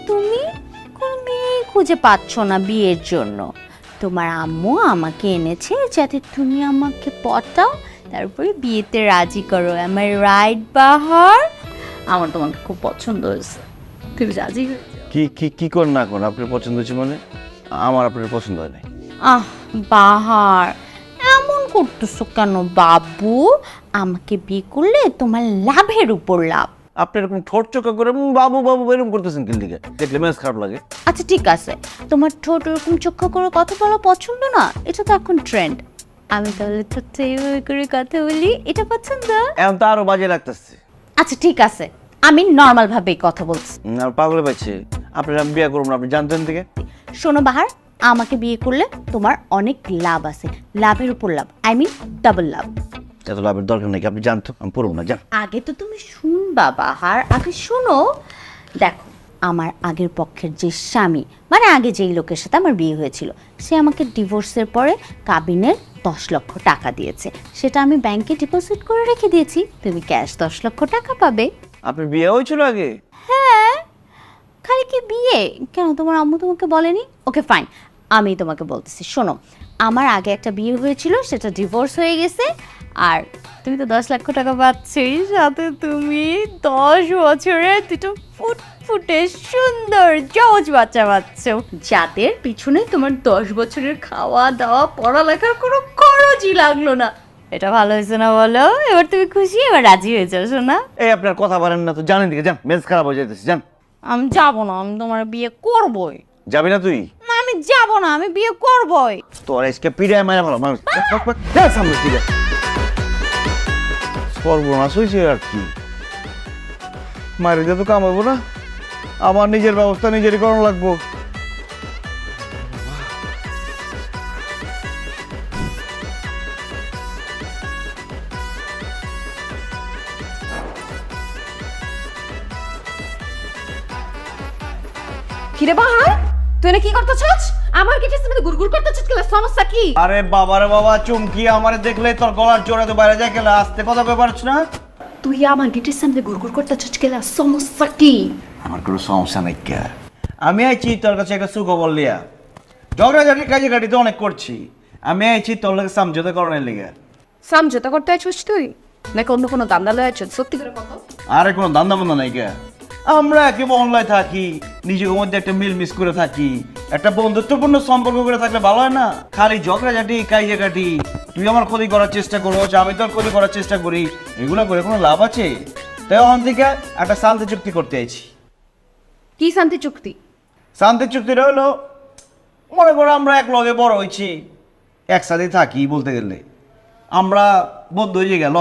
তুমি কোন মেয়ে খুঁজে পাচ্ছ না বিয়ের জন্য। তোমার আম্মু আমাকে এনেছে যাতে তুমি আমাকে পটাও, তারপরে বিয়েতে রাজি করো। আমার রাইট বাহার? আমার তোমাকে খুব পছন্দ হয়েছে, তুমি রাজি হয়ে যাও। কি কি কি কর না কোন আপনার পছন্দ হচ্ছে? মানে আমার আপনার পছন্দ হয় নাই। বাহার, এমন করতেছো কেন বাবু? আমাকে বিয়ে করলে তোমার লাভের উপর লাভ। আপনি এরকম ঠোঁট চোখা করে বাবু বাবু এরকম করতেছেন কি লিগে? দেখলে মেজ খারাপ লাগে। আচ্ছা ঠিক আছে, তোমার ঠোঁট এরকম চোখা করে কথা বলা পছন্দ না, এটা তো এখন ট্রেন্ড। আমি তাহলে ঠোঁট এইভাবে করে কথা বলি, এটা পছন্দ? এখন তো আরো বাজে লাগতেছে। আচ্ছা ঠিক আছে, আমি নর্মাল ভাবেই কথা বলছি। আর পাগলে পাচ্ছে আপনার, আমি বিয়ে করবো না, আপনি জানতেন থেকে। শোনো বাহার, আমাকে বিয়ে করলে তোমার অনেক লাভ আছে, লাভের উপর লাভ, আই মিন ডাবল লাভ। এত লাভের দরকার নাকি? আপনি জানতো, আমি পড়বো না, জান। আগে তো তুমি শুনবা বাহার, আগে শোনো। দেখো, আমার আগের পক্ষের যে স্বামী, মানে আগে যেই লোকের সাথে আমার বিয়ে হয়েছিল, সে আমাকে ডিভোর্সের পরে কাবিনের 10 লক্ষ টাকা দিয়েছে। সেটা আমি ব্যাংকে ডিপোজিট করে রেখে দিয়েছি। তুমি ক্যাশ 10 লক্ষ টাকা পাবে। আপনার বিয়ে হয়েছিল আগে? হ্যাঁ, খালি কি বিয়ে? কেন, তোমার আম্মু তোমাকে বলেনি? ওকে ফাইন, আমি তোমাকে বলতেছি। শোনো, আমার আগে একটা বিয়ে হয়েছিল, সেটা ডিভোর্স হয়ে গেছে। আর তুমি তো 10 লক্ষ টাকা পাচ্ছই, সাথে তুমি 10 বছরের দুটো ফুটফুটে সুন্দর জজ বাচ্চা পাচ্ছ, যাদের পিছনে তোমার 10 বছরের খাওয়া দাওয়া পড়ালেখার কোনো খরচই লাগলো না। এটা ভালো হয়েছে না বলো? এবার তুমি খুশি? এবার রাজি হয়ে যাও শোনা। এই আপনার কথা বলেন না তো, জানেন দিকে যান, মেজ খারাপ হয়ে যাইতেছে, যান। আমি যাবো না, আমি তোমার বিয়ে করবই। যাবি না তুই? না, আমি যাবো না, আমি বিয়ে করবই। তোর আজকে পিড়ায় মারা ভালো মানুষ সামনে দিকে সর্বনাশ হয়েছে। আর কি মারি দিয়ে তো কামাবো না, আমার নিজের ব্যবস্থা নিজেরই করানো লাগবো। কিরে বাহার, তুই না কি করতেছস? আমার কিচের মধ্যে গুড়গুড় করতেছস, কি সমস্যা কি? আরে বাবারে বাবা, চুমকি আমারে দেখলে তোর গলার জোরে তো বাইরে যায়, কেলা আস্তে কথা কই পারছ না? তুই আমার গেটের সামনে ঘুরঘুর করতে চাচ্ছ গেলা, সমস্যা কি? আমার কোনো সমস্যা নাই কে, আমি আইছি তোর কাছে একটা সুখবর লিয়া। ঝগড়াঝাটি কাজে কাটিতে অনেক করছি, আমি আইছি তোর লাগে সমঝোতা করার লেগে। সমঝোতা করতে আছিস তুই নাকি অন্য কোনো দান্দা লয়ে আছিস? সত্যি করে কথা। আরে কোনো দান্দা বান্দা নাই কে, আমরা একেবারে অনলাইন থাকি, নিজের মধ্যে একটা মিল মিস করে থাকি, একটা বন্ধুত্বপূর্ণ সম্পর্ক করে থাকলে ভালো হয় না? খালি ঝগড়াঝাটি কাজে কাটি, তুই আমার ক্ষতি করার চেষ্টা করো, আমি তোর ক্ষতি করার চেষ্টা করি, এগুলো করে কোনো লাভ আছে? তাই ওখান থেকে একটা শান্তি চুক্তি করতে আইছি। কি শান্তি চুক্তি? শান্তি চুক্তিটা হলো, মনে করো আমরা এক লগে বড় হয়েছি, একসাথে থাকি, বলতে গেলে আমরা বন্ধু হয়ে গেল।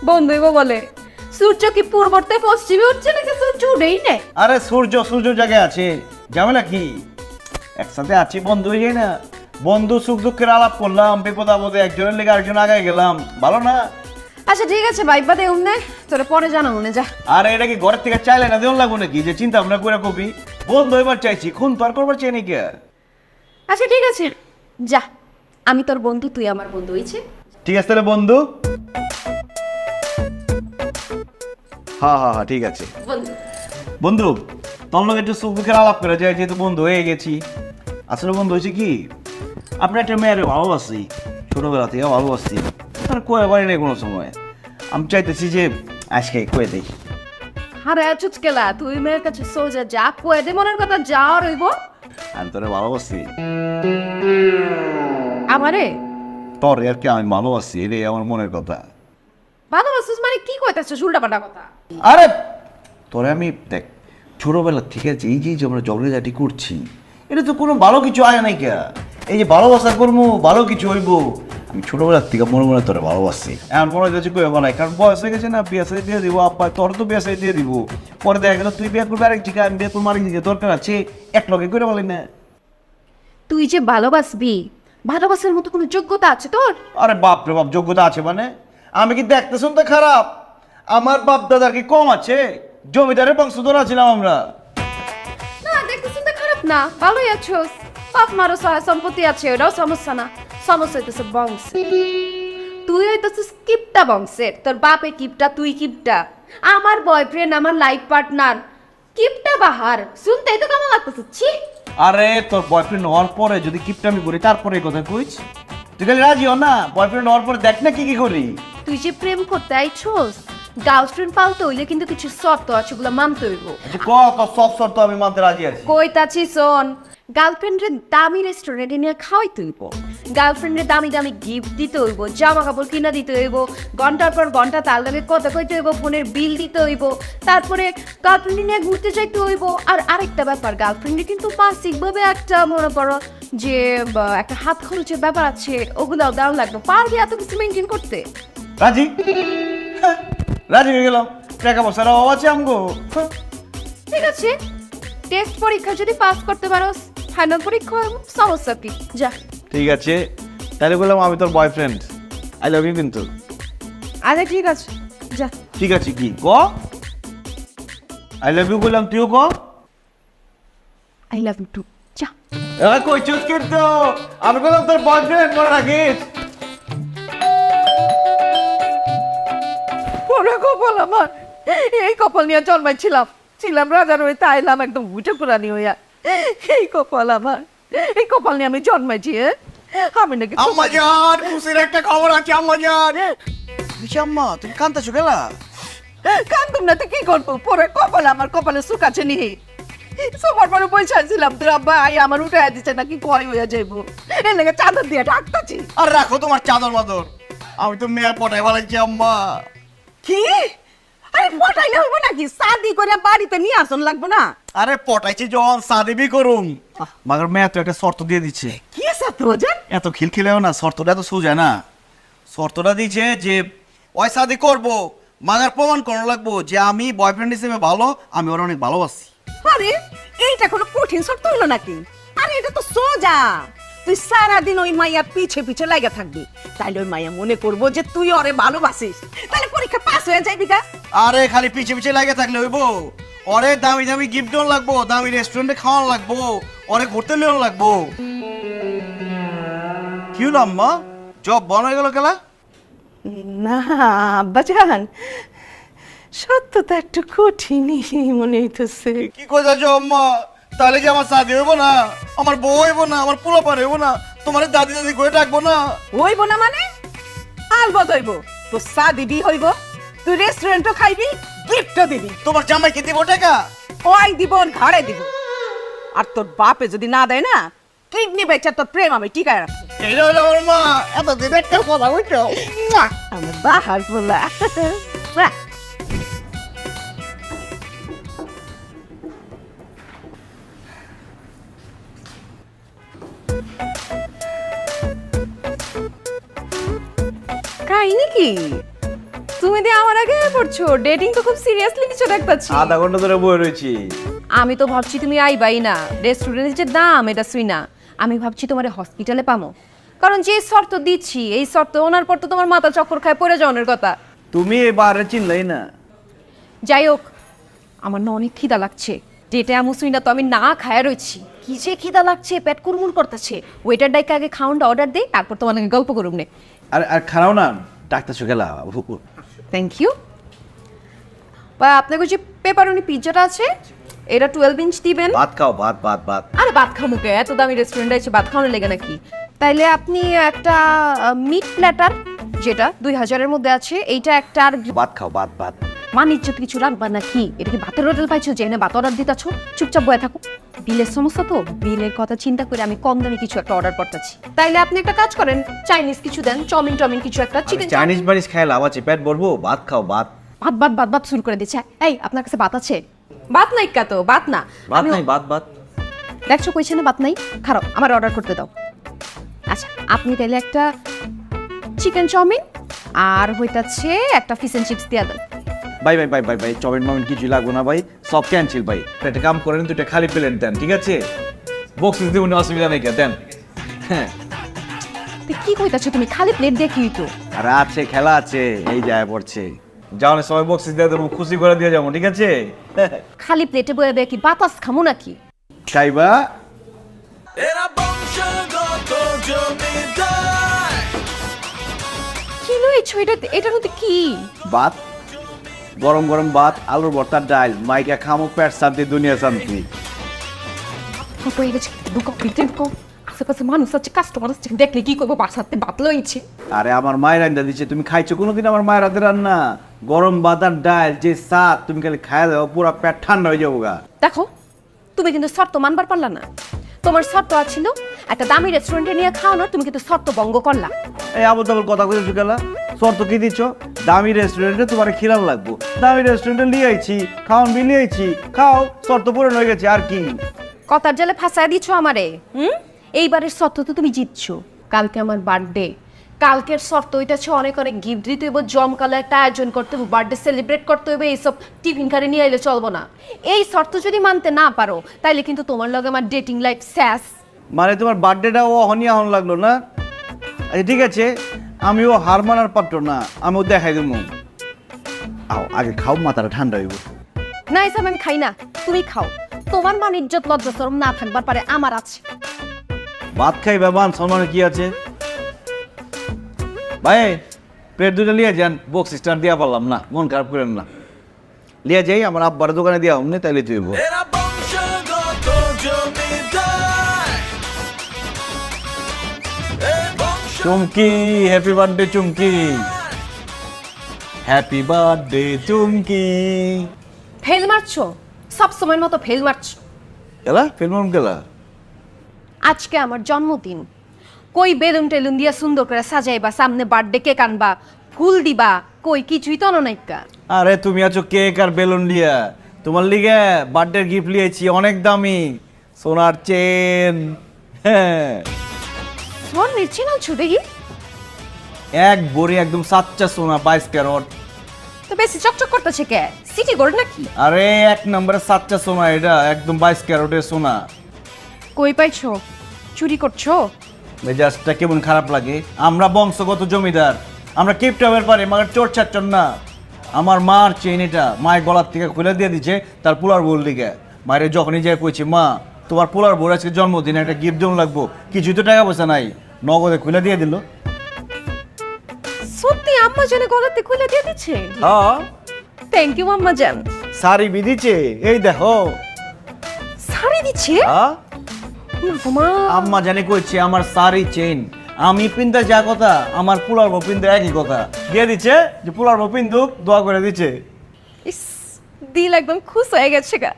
বন্ধু বলে সূর্য কি পূর্বতে পশ্চিমে উঠছে নাকি সূর্য উঠেই নেই? আরে সূর্য জায়গায় আছে, ঝামেলা কি? একসাথে আছি, বন্ধু হয়ে যায় না? বন্ধু সুখ দুঃখের আলাপ করলাম, বিপদ আপদে একজনের লেগে আরেকজন আগায় গেলাম, ভালো না? আচ্ছা ঠিক আছে ভাইবা দে উমনে, তোরে পরে জানা মনে যা। আর এটা কি ঘরের থেকে চাইলে না দেওয়ার লাগবো নাকি যে চিন্তা ভাবনা করে কবি? বন্ধু এবার চাইছি, খুন তো আর করবার চাই নাকি? আচ্ছা ঠিক আছে যা, আমি তোর বন্ধু, তুই আমার বন্ধু হইছে। ঠিক আছে তাহলে বন্ধু। হ্যাঁ ঠিক আছে বন্ধু। বন্ধু, তোর লোক একটু সুখ দুঃখের আলাপ করে যায়, যেহেতু বন্ধু হয়ে গেছি। আসলে বন্ধু হয়েছে কি, আপনার একটা মেয়ের ভালোবাসি, ছোটবেলা থেকে ভালোবাসি, আর কয়ে পারি নাই কোনো সময়। আমি চাইতেছি যে আজকে কয়ে দিই। আরে আচ্ছা কেলা, তুই মেয়ের কাছে সোজা যা, কয়ে দে মনের কথা, যা রইব। আমি তোরে ভালোবাসি। আমারে তোর আর কি আমি ভালোবাসি, এটাই আমার মনের কথা। ভালোবাসিস মানে কি কইতাছিস উল্টাপাল্টা কথা? আরে তোরে আমি দেখ, ছোটবেলা ঠিক আছে, এই যে আমরা ঝগড়াঝাটি করছি, এটা তো কোনো ভালো কিছু আয় নাই কে। এই যে ভালোবাসা করবো, ভালো কিছু হইব, আমি ছোটবেলার থেকে মনে মনে তোরে ভালোবাসি। এখন মনে হচ্ছে কেউ বানাই, কারণ বয়স হয়ে গেছে না, বিয়ে সাথে দিয়ে দিব, আপা তোর তো বিয়ে সাথে দিয়ে দিব, পরে দেখা গেল তুই বিয়ে করবি আরেক ঠিকা, আমি বিয়ে করবো আরেক দিকে, দরকার আছে এক লগে করে বলি না। তুই যে ভালোবাসবি, ভালোবাসার মতো কোনো যোগ্যতা আছে তোর? আরে বাপ রে বাপ, যোগ্যতা আছে মানে? আমি কি দেখতে শুনতে খারাপ? আমার বাপ দাদার কি কম আছে? জমিদারের বংশধর আছিলাম আমরা। না দেখতে শুনতে খারাপ না, ভালোই আছোস, বাপ মারও সহায় সম্পত্তি আছে, ওটাও সমস্যা না। সমস্যা হইতেছে বংশ, তুই হইতেছিস কিপটা বংশের, তোর বাপে কিপটা, তুই কিপটা। আমার বয়ফ্রেন্ড, আমার লাইফ পার্টনার কিপটা বাহার, শুনতেই তো কেমন লাগতেছে, ছি। আরে তোর বয়ফ্রেন্ড হওয়ার পরে যদি কিপটামি করি, তারপরে এই কথা কইছ? তুই খালি রাজি হ না, বয়ফ্রেন্ড হওয়ার পরে দেখ না কি কি করি। তুই যে প্রেম করতে আইছোস, গার্লফ্রেন্ড পালতে হইলে কিন্তু কিছু শর্ত আছে, ওগুলো মানতে হইব। সব শর্ত আমি মানতে রাজি আছি। কইতাছি শোন, গার্লফ্রেন্ডের দামি রেস্টুরেন্টে নিয়ে খাওয়াইতে হইব, গার্লফ্রেন্ডের দামি দামি গিফট দিতে হইব, জামা কাপড় কিনা দিতে হইব, ঘন্টার পর ঘন্টা তাল গালে কথা কইতে হইব, ফোনের বিল দিতে হইব, তারপরে গার্লফ্রেন্ড নিয়ে ঘুরতে যাইতে হইব। আর আরেকটা ব্যাপার, গার্লফ্রেন্ডে কিন্তু মাসিকভাবে একটা মনে করো যে একটা হাত খরচের ব্যাপার আছে, ওগুলাও দাম লাগবে। পারবি এত কিছু মেনটেন করতে? রাজি, রাজি হয়ে গেলাম, টাকা পয়সার অভাব আছে আমগো। ঠিক আছে, টেস্ট পরীক্ষা যদি পাস করতে পারোস, ফাইনাল পরীক্ষা সমস্যা কি, যা। ঠিক আছে, তাহলে বললাম আমি তোর বয়ফ্রেন্ড, আই লাভ ইউ কিন্তু। আরে ঠিক আছে, যা। ঠিক আছে কি ক? আই লাভ ইউ বললাম, তুইও ক। আই লাভ ইউ টু, যা। কইছিস কিন্তু, আমি বললাম তোর বয়ফ্রেন্ড, মনে রাখিস। ওরে কপাল আমার, এই কপাল নিয়ে জন্মাইছিলাম, ছিলাম রাজার হয়ে তাইলাম একদম উঠে পুরানি হইয়া। এই কপাল আমার, এই কপাল নিয়ে আমি জন্মাইছি। আমি নাকি আম্মা জান, খুশির একটা খবর আছে আম্মা জান। আম্মা তুমি কান্তাছো গেলা? কান্দুম না তো কি করবো, পরে কপাল আমার কপালে সুখ আছে নি। সবার পরে পয়সা ছিলাম, তোর আব্বা আই আমার উঠে দিচ্ছে নাকি কয় হইয়া যাইবো, এর লেগে চাদর দিয়ে ডাকতাছি। আর রাখো তোমার চাদর মাদর, আমি তো মেয়ের পটাই ভালাইছি আম্মা। কি? আরে পটাইলে হইব নাকি? শাদি করে বাড়িতে নিয়ে আসন লাগবে না? আরে পটাইছি যখন সাদিবি করুম, মাগর মেয়ে তো একটা শর্ত দিয়ে দিচ্ছে। কি শর্ত জান? এত খিলখিলেও না, শর্তটা তো সোজা না। শর্তটা দিচ্ছে যে ওই শাদি করবো, মাগার প্রমাণ করানো লাগবো যে আমি বয়ফ্রেন্ড হিসেবে ভালো, আমি ওর অনেক ভালোবাসি। আরে এইটা কোনো কঠিন শর্ত হলো নাকি? আরে এটা তো সোজা, তুই সারাদিন ওই মাইয়া পিছে পিছে লাগা থাকবি, তাইলে ওই মাইয়া মনে করবো যে তুই ওরে ভালোবাসিস, তাহলে পরীক্ষা পাস হয়ে যাবি গা। আরে খালি পিছে পিছে লাগে থাকলে হইব? ওরে দামি দামি গিফট দেওয়া লাগবো, দামি রেস্টুরেন্টে খাওয়ানো লাগবো, ওরে ঘুরতে নেওয়া লাগবো। কি হলো আম্মা, জব বন হয়ে গেল কেলা? না আব্বাজান, সত্য তো একটু কঠিনই মনে হইতেছে। কি কইতাছো আম্মা? তাহলে কি আমার শাদি হইব না, আমার বউ হইব না, আমার পোলা পার হইব না, তোমার দাদি দাদি করে ডাকবো না? হইব না মানে? আলবত হইব। তো চা দিবি হইব, তুই রেস্টুরেন্টও খাইবি, গিফটও দিবি। তোমার জামাই কি দিব টাকা? ওই দিব, ঘরে দিব। আর তোর বাপে যদি না দেয় না, কিডনি বেচা তোর প্রেম আমি টিকায় রাখবো। এইটা হলো আমার মা, এতদিন একটা কথা বলছো। আমার বাহার বলা। কাহিনী কি? তুমি দিয়ে আমার আগে পড়ছো? ডেটিং তো খুব সিরিয়াসলি কিছু দেখতাছি। আধা ঘন্টা ধরে বয়ে রয়েছি। আমি তো ভাবছি তুমি আইবাই না, রেস্টুরেন্টের যে দাম এটা শুই না। আমি ভাবছি তোমার হসপিটালে পামো, কারণ যে শর্ত দিচ্ছি এই শর্ত ওনার পর তো তোমার মাথা চক্কর খায় পড়ে যাওয়ার কথা। তুমি এবারে চিনলাই না। যাই হোক, আমার না অনেক খিদা লাগছে। ডেটে আমু শুই না তো আমি না খায় রয়েছি। কি যে খিদা লাগছে, পেট কুরমুর করতেছে। ওয়েটার ডাইকে আগে খাউনটা অর্ডার দেই, তারপর তোমার নাকি গল্প করুম নে। আর খারাও না, ডাক্তার চোখেলা। Thank you. বা আপনাকে যে পেপারনি পিৎজাটা আছে এটা 12 ইঞ্চ দিবেন। ভাত খাও, ভাত ভাত ভাত। আরে ভাত খাও মুখে, এত দামি রেস্টুরেন্টে এসে ভাত খাওয়ানো লেগে নাকি? তাইলে আপনি একটা মিট প্ল্যাটার যেটা 2000-এর মধ্যে আছে এইটা একটা, আর ভাত খাও, ভাত ভাত। ইজ্জত কিছু রাখবা নাকি? এটা কি ভাতের হোটেল পাইছো যে এনে ভাত অর্ডার দিতেছো? চুপচাপ বয়ে থাকো। বিলের সমস্যা তো, বিলের কথা চিন্তা করে আমি কম দামি কিছু একটা অর্ডার করতেছি। তাইলে আপনি একটা কাজ করেন, চাইনিজ কিছু দেন, চাউমিন টাউমিন কিছু একটা, চিকেন। চাইনিজ বানিস খাই লাভ আছে? পেট ভরবো, ভাত খাও, ভাত। ভাত ভাত ভাত ভাত শুরু করে দিচ্ছে। এই আপনার কাছে ভাত আছে? ভাত নাই কা? তো ভাত না, ভাত নাই, ভাত ভাত। দেখছো কইছে না ভাত নাই? খারাপ, আমার অর্ডার করতে দাও। আচ্ছা আপনি তাইলে একটা চিকেন চাউমিন আর হইতাছে একটা ফিশ এন্ড চিপস দিয়া দেন। ভাই ভাই ভাই ভাই ভাই, চাউমিন মাউমিন কিছুই লাগবো না ভাই, সব ক্যান্সেল ভাই। একটা কাম করেন, দুইটা খালি প্লেট দেন, ঠিক আছে? বক্স দিতে কোনো অসুবিধা নেই, দেন। হ্যাঁ, তো কি কইতাছো তুমি? খালি প্লেট দিয়ে কি হইতো? আর আছে, খেলা আছে, এই যায় পড়ছে। যাও না, সবাই বক্স দিয়ে দেবো, খুশি করে দিয়ে যাবো, ঠিক আছে? খালি প্লেটে বয়ে বয়ে কি বাতাস খামো নাকি? খাইবা? এরা বংশগত জমিদার। কি লইছো এটা? এটার মধ্যে কি? ভাত, গরম গরম ভাত, আলুর ভর্তা, ডাল, মাইকা খামো, পেট শান্তি, দুনিয়া শান্তি। কত হয়ে গেছে? ঢুকো ভিতরে ঢুকো। আশেপাশে মানুষ আছে, কাস্টমার আছে, দেখলে কি করবো? বাসাতে ভাত লইছে। আরে আমার মায়ের রান্না দিচ্ছে, তুমি খাইছো কোনোদিন আমার মায়ের হাতে রান্না? গরম ভাত আর ডাল যে স্বাদ, তুমি খালি খাই দাও, পুরো পেট ঠান্ডা হয়ে যাবো গা। দেখো তুমি কিন্তু শর্ত মানবার পারলা না। তোমার শর্ত আছিল একটা দামি রেস্টুরেন্টে নিয়ে খাওয়ানোর, তুমি কিন্তু শর্ত ভঙ্গ করলা। এই আবল তাবল কথা কইছো চুকালা। শর্ত কি দিচ্ছ? দামি রেস্টুরেন্টে তোমার খিলাম লাগবো, দামি রেস্টুরেন্টে নিয়ে আইছি, খাওয়ান বিল নিয়ে আইছি, খাও, শর্ত পূরণ হয়ে গেছে, আর কি? কথার জালে ফাঁসায় দিচ্ছ আমারে। এইবারের শর্ত তো তুমি জিতছো। কালকে আমার বার্থডে, কালকের শর্ত হইতাছে অনেক অনেক গিফট দিতে হইব, জমকালো একটা আয়োজন করতে হইব, বার্থডে সেলিব্রেট করতে হইব। এইসব টিফিন কারে নিয়ে আইলে চলবো না। এই শর্ত যদি মানতে না পারো তাইলে কিন্তু তোমার লগে আমার ডেটিং লাইফ শেষ। মানে তোমার বার্থডেটাও অহনি আহন লাগলো না? আচ্ছা ঠিক আছে, আমিও হার মানার পাত্র না, আমিও দেখাই দেবো। আও আগে খাও, মাথাটা ঠান্ডা হইব। না এসব আমি খাই না, তুমি খাও। তোমার মান ইজ্জত লজ্জা শরম না থাকবার পারে, আমার আছে। ভাত খাইবা, মান সম্মানে কি আছে? ভাই প্লেট দুটো লিয়ে যান, বক্স স্ট্যান্ড দিয়া পারলাম না, মন খারাপ করেন না। লিয়ে যাই, আমার আব্বার দোকানে দিয়া অমনি, তাইলে তুই এরা বংশগত জমিদার। চুমকি, হ্যাপি বার্থডে চুমকি, হ্যাপি বার্থডে চুমকি। ফেল মারছো, সব সময়ের মতো ফেল মারছো। গেলা ফিল্ম গেলা। আজকে আমার জন্মদিন, কই বেলুন টেলুন দিয়া সুন্দর করে সাজাইবা, সামনে বার্থডে কেক আনবা, ফুল দিবা, কই কিছুই তো নাইকা। আরে তুমি আছো কেক আর বেলুন লিয়া, তোমার লিগে বার্থডে গিফট লিয়েছি অনেক দামি, সোনার চেন। হ্যাঁ, স্বর্ণের চেন আনছো দেখি? এক ভরি একদম সাচ্চা সোনা, 22 ক্যারট। তো বেশি চকচক করতেছে কে? সিটি গোল্ড নাকি? আরে এক নম্বরে সাচ্চা সোনা, এটা একদম 22 ক্যারটের সোনা। কই পাইছো? চুরি করছো? মেজাজটা কেমন খারাপ লাগে। আমরা বংশগত জমিদার, আমরা কিপটাবের পারে, মাগার চোর চাচ্চন না। আমার মার চেন এটা, মায়ের গলার থেকে খুলে দিয়ে দিচ্ছে তার পোলার বউর দিকে। মায়ের যখনই যাই কইছি, মা তোমার পোলার বউর আজকে জন্মদিন, একটা গিফট দেওয়া লাগবো, কিছুই তো টাকা পয়সা নাই, নগদে খুলে দিয়ে দিল। সত্যি আম্মা জানে গলাতে খুলে দিয়ে দিচ্ছে হ্যাঁ থ্যাংক ইউ আম্মা জান শাড়ি বিধিছে এই দেখো শাড়ি দিচ্ছে হ্যাঁ মা আম্মা জানে কইছে আমার শাড়ি চেন আমি পিনতে যা কথা আমার পোলার বউ পিনতে একই কথা দিয়ে দিচ্ছে যে পোলার বউ পিন্দুক দোয়া করে দিচ্ছে ইস দিল একদম খুশ হয়ে গেছে গা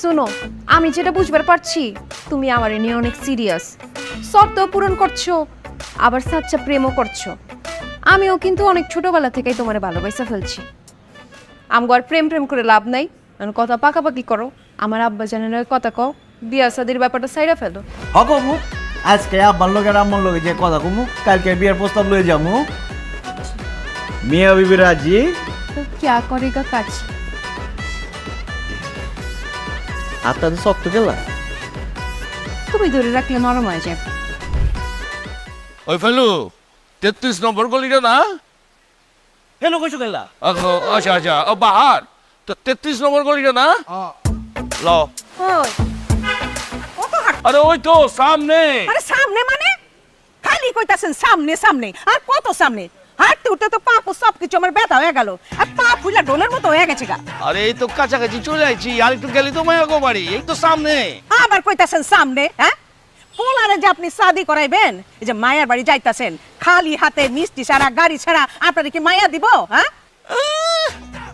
শোনো আমি যেটা বুঝবার পারছি তুমি আমার নিয়ে অনেক সিরিয়াস শর্ত পূরণ করছো আবার সাচ্চা প্রেমও করছো আমিও কিন্তু অনেক ছোটবেলা থেকেই তোমার ভালোবাসা ফেলছি আমগো আর প্রেম প্রেম করে লাভ নাই কারণ কথা পাকাপাকি করো আমার আব্বা জানেন কথা কও বিয়া শাদির ব্যাপারটা সাইডা ফেলো হকমু আজকে আব্বার লোকের আম্মার লোকে যে কথা কমু কালকে বিয়ের প্রস্তাব লয়ে যামু মিয়া বিবি রাজি তো क्या करेगा কাজ আপনাদের শক্ত গেলা তুমি ধরে রাখলে নরম হয়ে যাবে ওই ফেলু 33 নম্বর গলিটা না কেন কইছো গেলা আচ্ছা আচ্ছা ও বাহার তো 33 নম্বর গলিটা না ল ওই আরে ওই তো সামনে আরে সামনে মানে খালি কইতাছেন সামনে সামনে আর কত সামনে হাঁটতে উঠতে তো পা পা সব কিছু আমার ব্যথা হয়ে গেল আর পা ফুলা ডোলের মতো হয়ে গেছে গা আরে এই তো কাছাকাছি চলে আইছি আর একটু গেলি তো মায়া গো বাড়ি এই তো সামনে আবার কইতাছেন সামনে হ্যাঁ পোলারে যে আপনি শাদি করাইবেন এই যে মায়ার বাড়ি যাইতাছেন খালি হাতে মিষ্টি ছাড়া গাড়ি ছাড়া আপনারা কি মায়া দিব হ্যাঁ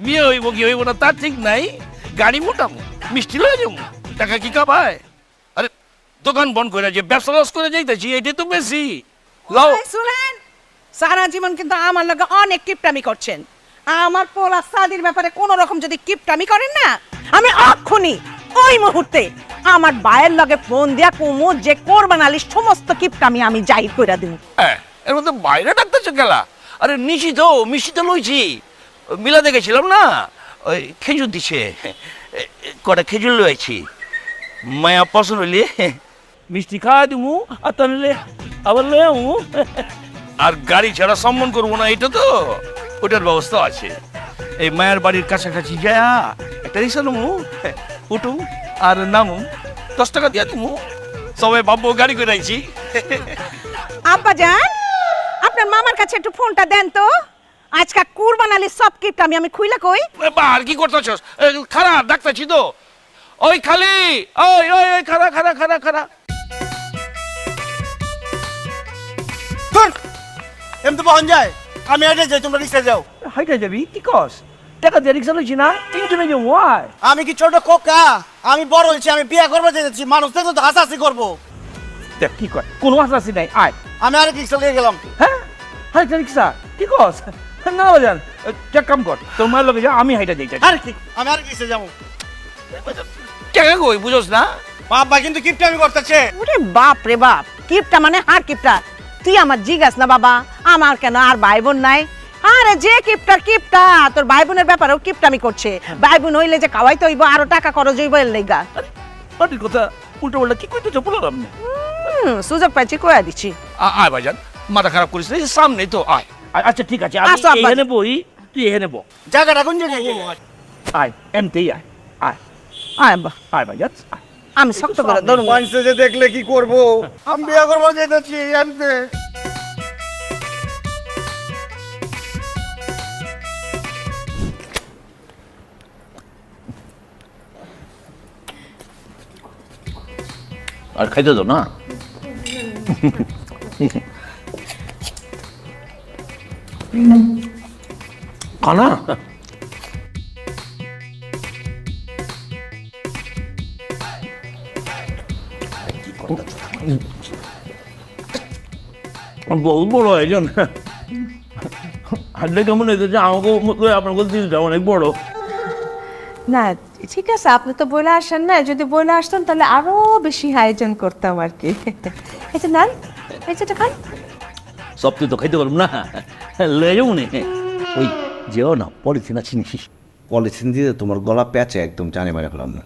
বিয়ে হইব কি হইব না তার ঠিক নাই গাড়ি মোটামো মিষ্টি লয়ে যাবো টাকা কি কাবায় আরে দোকান বন্ধ করে যে ব্যবসা লস করে যাইতেছি এটাই তো বেশি লও এই শুনেন সারা জীবন কিন্তু আমার লগে অনেক কিপটামি করছেন আমার পোলা শাদির ব্যাপারে কোন রকম যদি কিপটামি করেন না আমি এক্ষুনি ওই মুহূর্তে আমার বায়ের লগে ফোন দিয়া কুমু যে কোরবান আলী সমস্ত কিপটামি আমি জাহির কইরা দিন এর মধ্যে বাইরে ডাকতেছে গেলা আরে নিশি তো মিষ্টি তো লইছি মিলা দেখেছিলাম না ওই খেজুর দিছে কটা খেজুর লইছি মায়া পছন্দ হইলে মিষ্টি খাওয়া দিমু আর তাহলে আবার লই আমু আর গাড়ি ছাড়া সম্মান করবো না এটা তো ওটার ব্যবস্থা আছে এই মায়ের বাড়ির কাছাকাছি যায় একটা রিক্সা নেবো উঠুম আর নামুম 10 টাকা দিয়া দিমু সবাই ভাববো গাড়ি করে আইছি আব্বা জান আপনার মামার কাছে একটু ফোনটা দেন তো আজকে কুরবান আলীর সব কিপটামি আমি খুইলা কই আর কি করতেছস খারাপ ডাকতেছি তো ওই খালি ওই ওই ওই খারা খারা খারা খারা এমনি বহন যায় আমি আইডে যাই তোমরা রিক্সা যাও হাইটা যাবি কি কস টাকা দিয়ে রিক্সা লইছি না তিনজনে যাবো ওয়াই আমি কি ছোট কোকা আমি বড় হয়েছি আমি বিয়ে করবো যাচ্ছি মানুষ দেখলে তো হাসাহাসি করবো দেখ কি কয় কোনো আশাসি নাই আয় আমি আরেক রিক্সা নিয়ে গেলাম হ্যাঁ হাইটা রিক্সা কি কস না বাজান এক কাম কর তোর মায়ের লগে যা আমি হাইটা যাই আরে ঠিক আমি আরেক রিক্সা যাবো টাকা কই বুঝোস না বাবা কিন্তু কিপটা আমি করতেছে ওরে বাপ রে বাপ কিপটা মানে হার কিপটা তুই আমার জিজ্ঞাস না বাবা আমার কেন আর ভাই বোন নাই আরে যে কিপটার কিপটা তোর ভাই বোনের ব্যাপারেও কিপটামি করছে ভাই বোন হইলে যে খাওয়াই তো হইব আরো টাকা খরচ হইব এর লেগা পাটির কথা উল্টো পাল্টা কি কইতেছ বললাম না সুযোগ পাইছি কয়া দিচ্ছি আয় বাজান মাথা খারাপ করিস না সামনে তো আয় আচ্ছা ঠিক আছে আমি আসো, আব্বা। এখানে বই তুই এখানে বল জায়গাটা কোন জায়গায় আয় এমতেই আয় আয় আয় আব্বা আয় বাজান আয় আমি শক্ত করে ধরুন মানুষে যে দেখলে কি করব আমি বিয়ে করবো যেতেছি এমতে আর খাইতে দাও না খানা বহুত বড় একজন হাড্ডে কেমন হয়েছে আমাকে আপনার দিলটা অনেক বড় না ঠিক আছে আপনি তো বলে আসেন না যদি বলে আসতেন তাহলে আরো বেশি আয়োজন করতাম আর কি এই যে নান এই যেটা খান সব তুই তো খাইতে পারবো না লয়ে যাবো নি ওই যেও না পলিথিন আছে নিস পলিথিন দিয়ে তোমার গলা প্যাচে একদম জানে মেরে ফেলাম না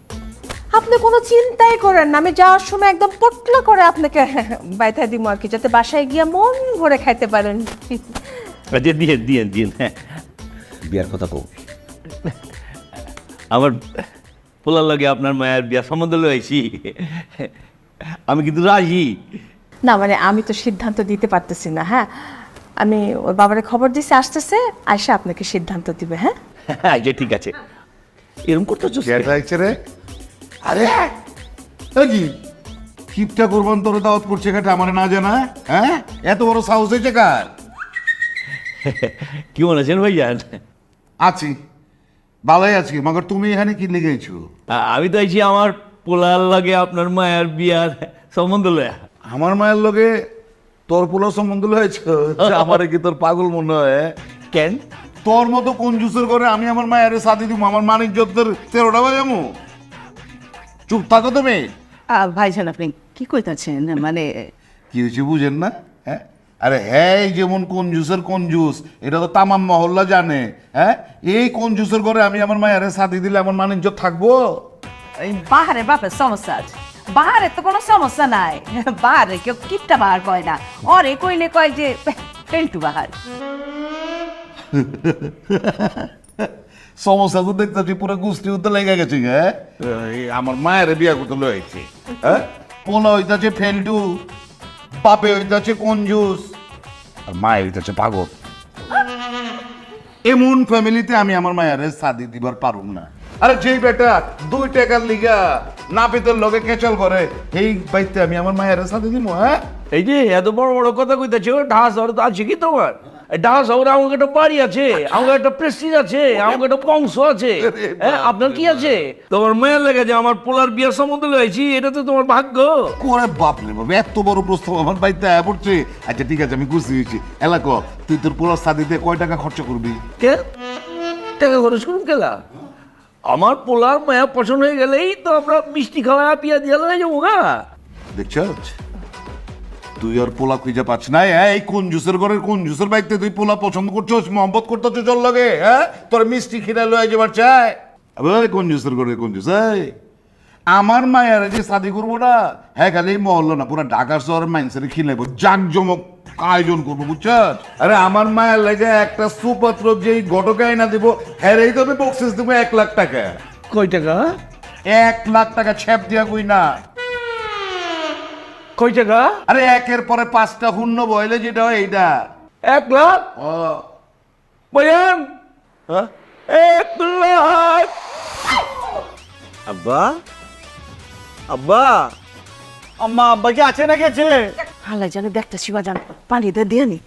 আপনি কোনো চিন্তাই করেন না আমি যাওয়ার সময় একদম পটলা করে আপনাকে বাইথা দিব আর কি যাতে বাসায় গিয়ে মন ভরে খাইতে পারেন দিয়ে দিয়ে দিয়ে হ্যাঁ বিয়ার কথা কও আমার পোলার লাগে আপনার মায়ের বিয়া সম্বন্ধ লইছি আমি কিন্তু রাজি না মানে আমি তো সিদ্ধান্ত দিতে পারতেছি না হ্যাঁ আমি ওর বাবারে খবর দিছি আসতেছে, আয়সা আপনাকে সিদ্ধান্ত দিবে। হ্যাঁ হ্যাঁ যে ঠিক আছে, এরকম করতেছো কেটা আইছে রে? আরে এ কি কিপটা কোরবান তোর দাওয়াত করছে কেটা আমার না জানা? হ্যাঁ, এত বড় সাহস হয়েছে কার? কি মনে আছেন ভাইজান? আছি, ভালোই আছি, মগর তুমি এখানে কি লেগেছো? আমি তো আইছি আমার পোলার লাগে আপনার মায়ের বিয়ার সম্বন্ধ লয়া। আমার মায়ের লগে তোর পোলা সম্বন্ধ হয়েছে? আমার কি তোর পাগল মনে হয়? কেন? তোর মতো কোন জুসের করে আমি আমার মায়ের সাথে দিব? আমার মানিক যত্নের 13টা বাজামু? চুপ থাকো তুমি। ভাইজান আপনি কি কইতাছেন? মানে কি হয়েছে বুঝেন না? হ্যাঁ, আরে হ্যাঁ, যেমন কোন জুসের কোন জুস এটা তো তামাম মহল্লা জানে। হ্যাঁ, এই কোন জুসের করে আমি আমার মায়ের সাথে দিলে আমার মানিজ্য থাকবো? এই বাহারে বাপের সমস্যা আছে, বাহারে তো কোনো সমস্যা নাই, বাহারে কেউ কিপটা বাহার কয় না, অরে কইলে কয় যে পেন্টু বাহার। সমস্যা তো দেখতেছি পুরো গোষ্ঠী উঠতে লেগে গেছে। হ্যাঁ, আমার মায়ের বিয়া করতে লয়েছে। হ্যাঁ, পোলা হইতাছে ফেলটু, বাপে হইতাছে কঞ্জুস, আর মায়ে হইতাছে পাগল। এমন ফ্যামিলিতে আমি আমার মায়ের শাদি দিবার পারুম না। আরে যেই বেটা 2 টাকার লিগা না পেতের লগে কেচাল করে, এই বাইতে আমি আমার মায়ের শাদি দিব? হ্যাঁ, এই যে এত বড় বড় কথা কইতেছো, ঢাকা শহরে তো আছে কি তোমার? ঢাকা শহরে আমাকে একটা বাড়ি আছে, আমাকে একটা প্রেস্টিজ আছে, আমাকে একটা বংশ আছে। হ্যাঁ, আপনার কি আছে? তোমার মেয়ের লেগে যে আমার পোলার বিয়ের সম্বন্ধ লয়েছি, এটা তো তোমার ভাগ্য। করে বাপ রে বাপ, এত বড় প্রস্তাব আমার বাড়িতে আয়া পড়ছে। আচ্ছা ঠিক আছে, আমি বুঝতে পেরেছি। এলাকা তুই তোর পোলার শাদিতে কয় টাকা খরচ করবি? কে টাকা খরচ করুন কেলা? আমার পোলার মায়া পছন্দ হয়ে গেলেই তো আমরা মিষ্টি খাওয়া পিয়া দিয়ে যাবো। গা দেখছ তুই আর পোলা খুঁজে পাচ্ছ না। এই কোন জুসের ঘরের কোন জুসের বাইতে তুই পোলা পছন্দ করছোস, মহব্বত করতেছ চল লাগে? হ্যাঁ, তোর মিষ্টি খিরা লয়ে যাবার চাই। কোন জুসের ঘরের কোন জুস? আমার মায়ের যে শাদি করবো না, হ্যাঁ খালি মহল্লা না, পুরা ঢাকা শহরের মাইন্সের খিলাইবো, জাঁকজমক আয়োজন করবো, বুঝছ? আরে আমার মায়ের লাগে একটা সুপাত্র যেই ঘটকায় না দিব, হ্যাঁ এই তো বক্সিস দিব 1 লাখ টাকা। কয় টাকা? 1 লাখ টাকা ছেপ দিয়া কই না। কয় টাকা? আরে একের পরে 5টা শূন্য বইলে যেটা হয় এইটা। 1 লাখ? ও বলেন 1 লাখ? আব্বা, আব্বা, আম্মা, আব্বা কি আছে না গেছে? আল্লাহ জানে, দেখতে শিবা জান, পানি দিয়ে নি।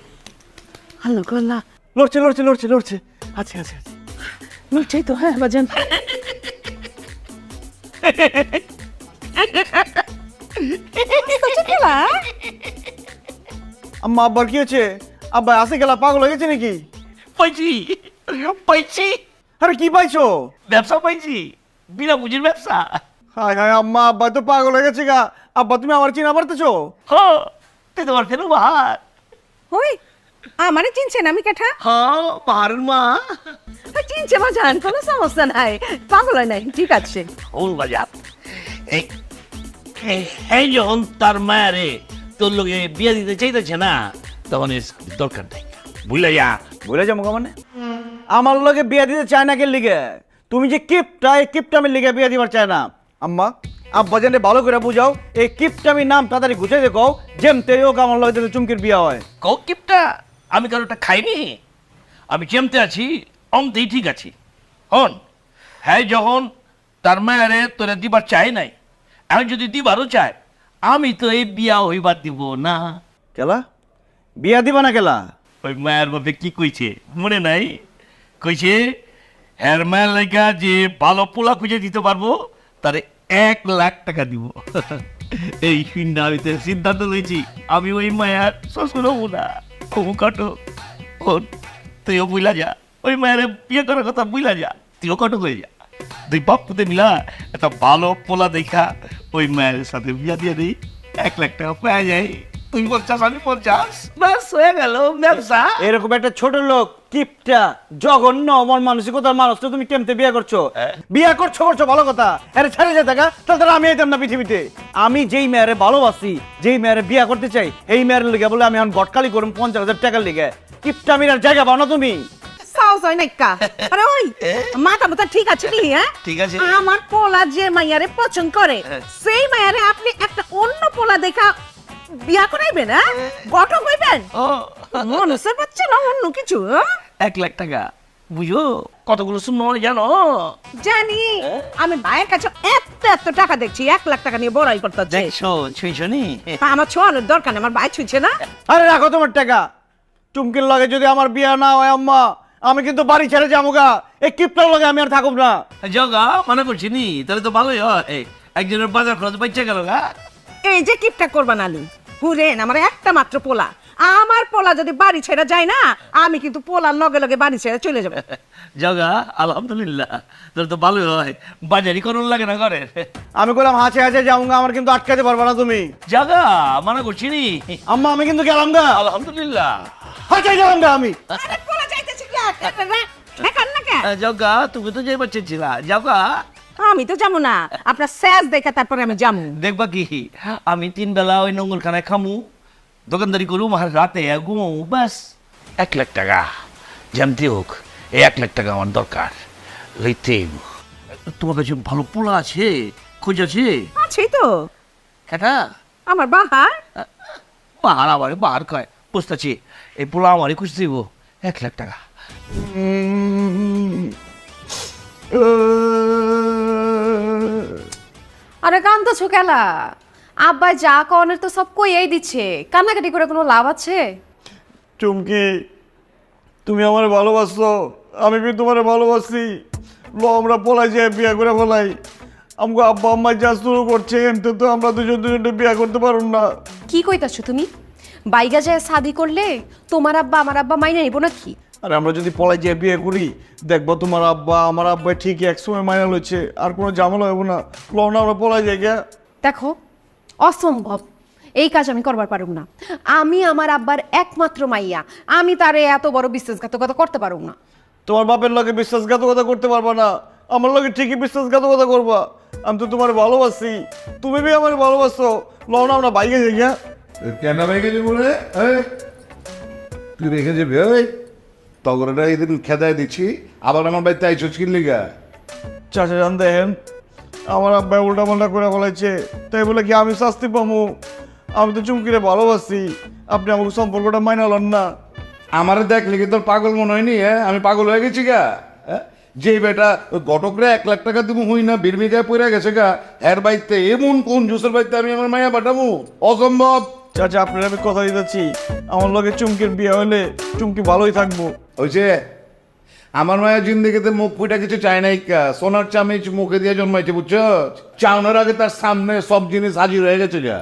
আল্লাহ আল্লাহ, লড়ছে লড়ছে লড়ছে লড়ছে, আছে আছে আছে। লড়ছেই তো। হ্যাঁ বাজান, আম্মা আব্বার কি হয়েছে? আব্বা আসে গেলা পাগল হয়ে গেছে নাকি? পাইছি পাইছি। আরে কি পাইছো? ব্যবসা পাইছি, বিনা পুঁজির ব্যবসা। হায় হায় আম্মা, আব্বা তো পাগল হয়ে গেছে গা। আব্বা তুমি আমার চিনা পারতেছো? হ্যাঁ, তুই তোমার ফেরো বাহার। ওই আমারে চিনছেন? আমি কেঠা? হ্যাঁ, বাহারের মা। চিনছে বাজান, কোনো সমস্যা নাই, পাগল হয় নাই, ঠিক আছে। ও বাজার, এই যখন তার মায়ারে তোর লোকে বিয়ে দিতে চাইতেছে না, তখন এর দরকার নেই। বুঝলে যা, বলে যাবো মানে আমার লগে বিয়ে দিতে চায় না কে লিগে? তুমি যে কিপটা, এই কিপটামের লিগে বিয়ে দিবার চায় না। আম্মা আব্বা জানে ভালো করে বুঝাও, এই কিপটামির নাম তাড়াতাড়ি গুছিয়ে দেখো, যেমতে হোক আমার লগে যাতে চুমকির বিয়া হয়। কও কিপটা? আমি কারোটা খাইনি, আমি যেমতে আছি অমতেই ঠিক আছি। হন, হ্যাঁ যখন তার মায়ারে তোরা দিবার চাই নাই, এখন যদি দিবারও চায়, আমি তো এই বিয়া হইবার দিব না। কেলা বিয়া দিবা না কেলা? ওই মায়ের বাপে কি কইছে মনে নাই? কইছে হ্যার মায়ের লাইকা যে ভালো পোলা খুঁজে দিতে পারবো তারে 1 লাখ টাকা দিব। এই শূন্য আমি তো সিদ্ধান্ত লইছি, আমি ওই মায়ার শ্বশুর হবো না, হবু কাটক। তুইও বুঝলা যা, ওই মায়ের বিয়ে করার কথা বুঝলা যা, তুইও কাটক হয়ে যা। তুই বাপ পুতে মিলা একটা ভালো পোলা দেখা ওই মায়ের সাথে বিয়া দিয়ে দিই, 1 লাখ টাকা পাওয়া যায়। তুই 50, আমি 50, ব্যাস হয়ে গেল ব্যবসা। এরকম একটা ছোট লোক কিপটা জঘন্য মন মানসিকতার মানুষ তো তুমি কেমতে বিয়ে করছো? বিয়ে করছো ভালো কথা, আরে ছেড়ে যায় টাকা, তাহলে আমি আইতাম না পৃথিবীতে। আমি যেই মেয়েরে ভালোবাসি, যেই মেয়েরে বিয়ে করতে চাই, এই মেয়ের লিগে বলে আমি এখন গটকালি করুম 50,000 টাকার লিগে। কিপটা মিরার জায়গা পাও না তুমি? সাহস হয় না কা? আরে ওই মাথা মাথা ঠিক আছে কি? হ্যাঁ ঠিক আছে। আমার পোলা যে মাইয়ারে পছন্দ করে, সেই মাইয়ারে আপনি একটা অন্য পোলা দেখা বিয়া করাইবেন? হ্যাঁ, গঠক হইবেন? মানুষের বাচ্চা না অন্য কিছু হ্যাঁ? 1 লাখ টাকা বুঝো কতগুলো শূন্য জানো? জানি আমি ভাইয়ের কাছে এত টাকা দেখছি 1 লাখ টাকা নিয়ে বড়াই করতে যাই দেখছো ছুঁইছো নি? আমার ছোঁয়ানোর দরকার নেই, আমার ভাই ছুঁইছে না। আরে রাখো তোমার টাকা। চুমকির লগে যদি আমার বিয়া না হয় আম্মা, আমি কিন্তু বাড়ি ছেড়ে যাবো গা। এই কিপটার লগে আমি আর থাকুম না। জগা মনে করছি নি, তাহলে তো ভালোই হয়। একজনের বাজার খরচ বাচ্চা গেল গা। এই যে কিপটা করবা নালি হুরেন, আমার একটা মাত্র পোলা, আমার পোলা যদি বাড়ি ছেড়ে যায় না, আমি কিন্তু পোলার লগে লগে বাড়ি ছেড়ে চলে যাবো। জগা আলহামদুলিল্লাহ, তাহলে তো ভালোই হয়। বাজারই করুন লাগে না ঘরে। আমি বললাম হাসে হাসে যাবো, আমার কিন্তু আটকাতে পারবা না তুমি। জগা মনে করছি নি। আম্মা আমি কিন্তু গেলাম গা। আলহামদুলিল্লাহ। হাসে গেলাম গা আমি। আরে পোলা যাইতেছি কি আর? দেখান না কে? জগা তুমি তো যাইবার চেয়েছিলা। জগা আমি তো যাবো না, আপনার স্যাজ দেখে তারপরে আমি যাবো। দেখবা কি আমি 3 বেলা ওই নঙ্গলখানায় খামু, দোকানদারি করুম, আর রাতে ঘুমাবো, ব্যাস। 1 লাখ টাকা যেমতি হোক, এই 1 লাখ টাকা আমার দরকার। লইতে তোমার কাছে ভালো পোলা আছে, খোঁজ আছে? আছেই তো এটা আমার বাহার। পাহাড় আমারে পাহাড় কয় বুঝতেছি। এই পোলা আমারই খুঁজতে দিব। 1 লাখ টাকা। আরে কান্দছো কেলা? আব্বা যা কনের তো সব কইয়াই দিচ্ছে, কান্নাকাটি করে কোনো লাভ আছে? চুমকি তুমি আমার ভালোবাসো, আমি কিন্তু তোমার ভালোবাসি। লো আমরা পলাই যাই, বিয়া করে পলাই। আমাকে আব্বা আম্মা যা শুরু করছে, এমনি তো আমরা দুজনে বিয়া করতে পারুম না। কি কইতাছো তুমি? বাইগা যায় শাদি করলে তোমার আব্বা আমার আব্বা মাইনে নিব নাকি? আর আমরা যদি পলাই যাই বিয়ে করি, দেখবো তোমার আব্বা আমার আব্বা ঠিকই একসময় মাইনা লইছে, আর কোনো ঝামেলা হইব না। লো না আমরা পলাই যাই গিয়া। দেখো অসম্ভব, এই কাজ আমি করবার পারুম না। আমি আমার আব্বার একমাত্র মাইয়া, আমি তারে এত বড় বিশ্বাসঘাতকতা করতে পারুম না। তোমার বাপের লগে বিশ্বাসঘাতকতা করতে পারবা না, আমার লগে ঠিকই বিশ্বাসঘাতকতা করবা। আমি তো তোমার ভালোবাসি, তুমি বি আমার ভালোবাসো। লো না আমরা বাইকে যাই গিয়া। কেন রেখে যাবো রে? তুই রেখে যাবি? তগরটা এদিন খেদায় দিচ্ছি, আবার আমার বাড়িতে আইসো কিনলি গা। চাচা জান দেখেন, আমার আব্বাই উল্টা পাল্টা করে বলেছে, তাই বলে কি আমি শাস্তি পাবো? আমি তো চুমকিরে ভালোবাসি, আপনি আমাকে সম্পর্কটা মাইনা লন না। আমার দেখলে কি তোর পাগল মনে হয়নি? আমি পাগল হয়ে গেছি গা। যে বেটা ঘটকরে 1 লাখ টাকা দিব হই না, বিড়মিগায় পড়ে গেছে গা, এর বাড়িতে এমন কোন জুসের বাড়িতে আমি আমার মায়া পাঠাবো? অসম্ভব। চাচা আপনার আমি কথা দিতেছি, আমার লগে চুমকির বিয়ে হলে চুমকি ভালোই থাকবো। হয়েছে? আমার মায়া জিন্দিগিতে মুখ ফুটা কিছু চায় নাই কা, সোনার চামিচ মুখে দিয়ে জন্মাইছে, বুঝছো? চাউনের আগে তার সামনে সব জিনিস হাজির হয়ে গেছে যা।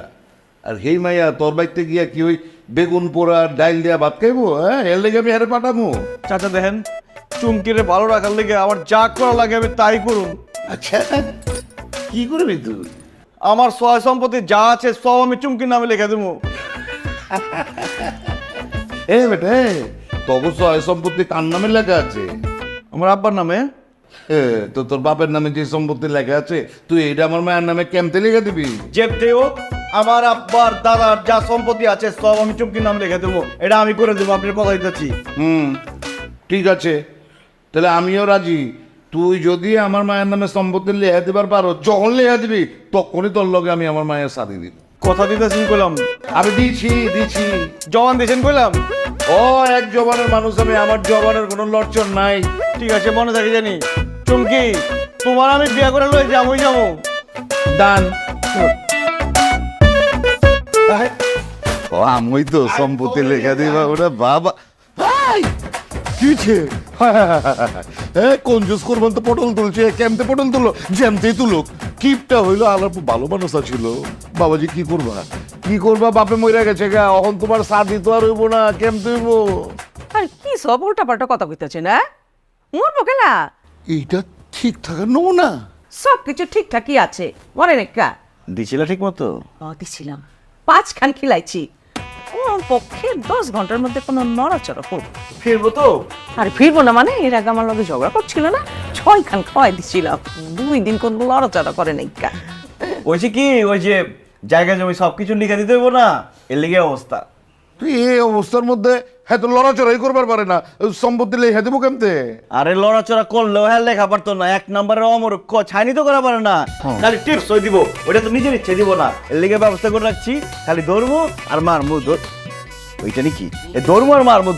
আর হেই মাইয়া তোর বাড়িতে গিয়া কি ওই বেগুন পোড়া ডাইল দিয়া ভাত খাইবো? এর লেগে আমি হেরে পাঠাবো? চাচা দেখেন, চুমকিরে ভালো রাখার লেগে আমার যা করা লাগে আমি তাই করুন। আচ্ছা কি করবি তুই? আমার সয় সম্পত্তি যা আছে সব আমি চুমকির নামে লিখে দেবো। এ বেটে, তবু সয় সম্পত্তি কার নামে লেখা আছে? আমার আব্বার নামে। তো তোর বাপের নামে যে সম্পত্তি লেখা আছে, তুই এইটা আমার মায়ের নামে কেমতে লিখে দিবি? যেতে হোক, আমার আব্বার দাদার যা সম্পত্তি আছে সব আমি চুমকির নামে লিখে দেবো। এটা আমি করে দেবো, আপনার কথা দিতেছি। ঠিক আছে, তাহলে আমিও রাজি। তুই যদি আমার মায়ের নামে সম্পত্তি লেখা দিবার পারো, যখন লেখা দিবি তখনই তোর লগে আমি আমার মায়ের সাথে দিব। কথা দিতেছি কইলাম। আমি দিছি। জবান দিয়েছেন কইলাম। ও এক জবানের মানুষ আমি, আমার জবানের কোনো লড়চড় নাই। ঠিক আছে, মনে থাকে জানি। চুমকি তোমার আমি বিয়ে করে লই যাবো যাবো। দান ও আমি তো সম্পত্তি লেখা দিবা ওটা বাবা। কি কঞ্জুস করবেন তো পটল তুলছে, কেমতে পটল তুলো? যেমতেই তুলুক, কিপটা হইলো আলার ভালো মানুষ ছিল। বাবাজি কি করবা? বাপে মরে গেছে গা, এখন তোমার সাথী তো আর হইব না, কেমতে হইব? আর কি সব উল্টা পাল্টা কথা কইতেছে না? মরবো কেলা? এইটা ঠিক থাকার নো না, সব কিছু ঠিকঠাকই আছে, মনে নেকা দিছিল ঠিক মতো? দিছিলাম, 5 খান খিলাইছি। পক্ষে 10 ঘন্টার মধ্যে কোনো নড়াচড়া করবো। ফিরবো তো? আরে ফিরবো না মানে, এর আগে আমার লগে ঝগড়া করছিল না, 6 খান খাওয়াই দিছিলাম, 2 দিন কোনো লড়াচড়া করে নাই। ওইছে কি, ওই যে জায়গা জমি সবকিছু লিখে দিতে হইব না, এর লিগে অবস্থা। তুই এই অবস্থার মধ্যে হ্যাঁ তো লড়াচড়াই করবার পারে না, সম্পত্তি লেখা দেবো কেমতে? আরে লড়াচড়া করলেও হ্যাঁ লেখা পারতো না, 1 নম্বরের অমূর্খ, ছাইনি তো করা পারে না। খালি টিপস হয়ে দিব, ওইটা তো নিজের ইচ্ছে দিব না, এর লিগে ব্যবস্থা করে রাখছি। খালি ধরবো আর মারমু। ওইটা নাকি এ দৌড়মার মারমো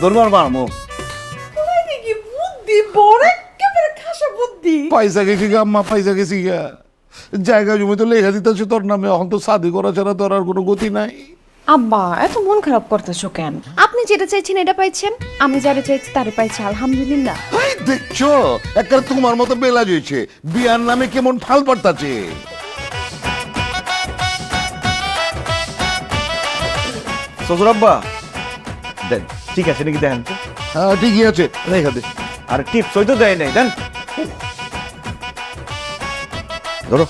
কি বুদ্ধি বড় একেবারে খাসা বুদ্ধি। পয়সা গেছি গা আম্মা, পয়সা গেছি গা। জায়গা জমি তো লেখা দিতেছে তোর নামে, এখন তো শাদি করা ছাড়া তোর আর কোনো গতি নাই। আব্বা এত মন খারাপ করতেছো কেন? আপনি যেটা চাইছেন এটা পাইছেন, আমি যারা চাইছি তারে পাইছি, আলহামদুলিল্লাহ। এই দেখছো একটা তোমার মতো বেলা হয়েছে, বিয়ার নামে কেমন ফাল পাল্টাছে। শ্বশুর আব্বা দেন, ঠিক আছে নাকি দেখেন তো। হ্যাঁ ঠিকই আছে, রেখা দে। আর টিপস হয়তো দেয় নাই, দেন ধরো।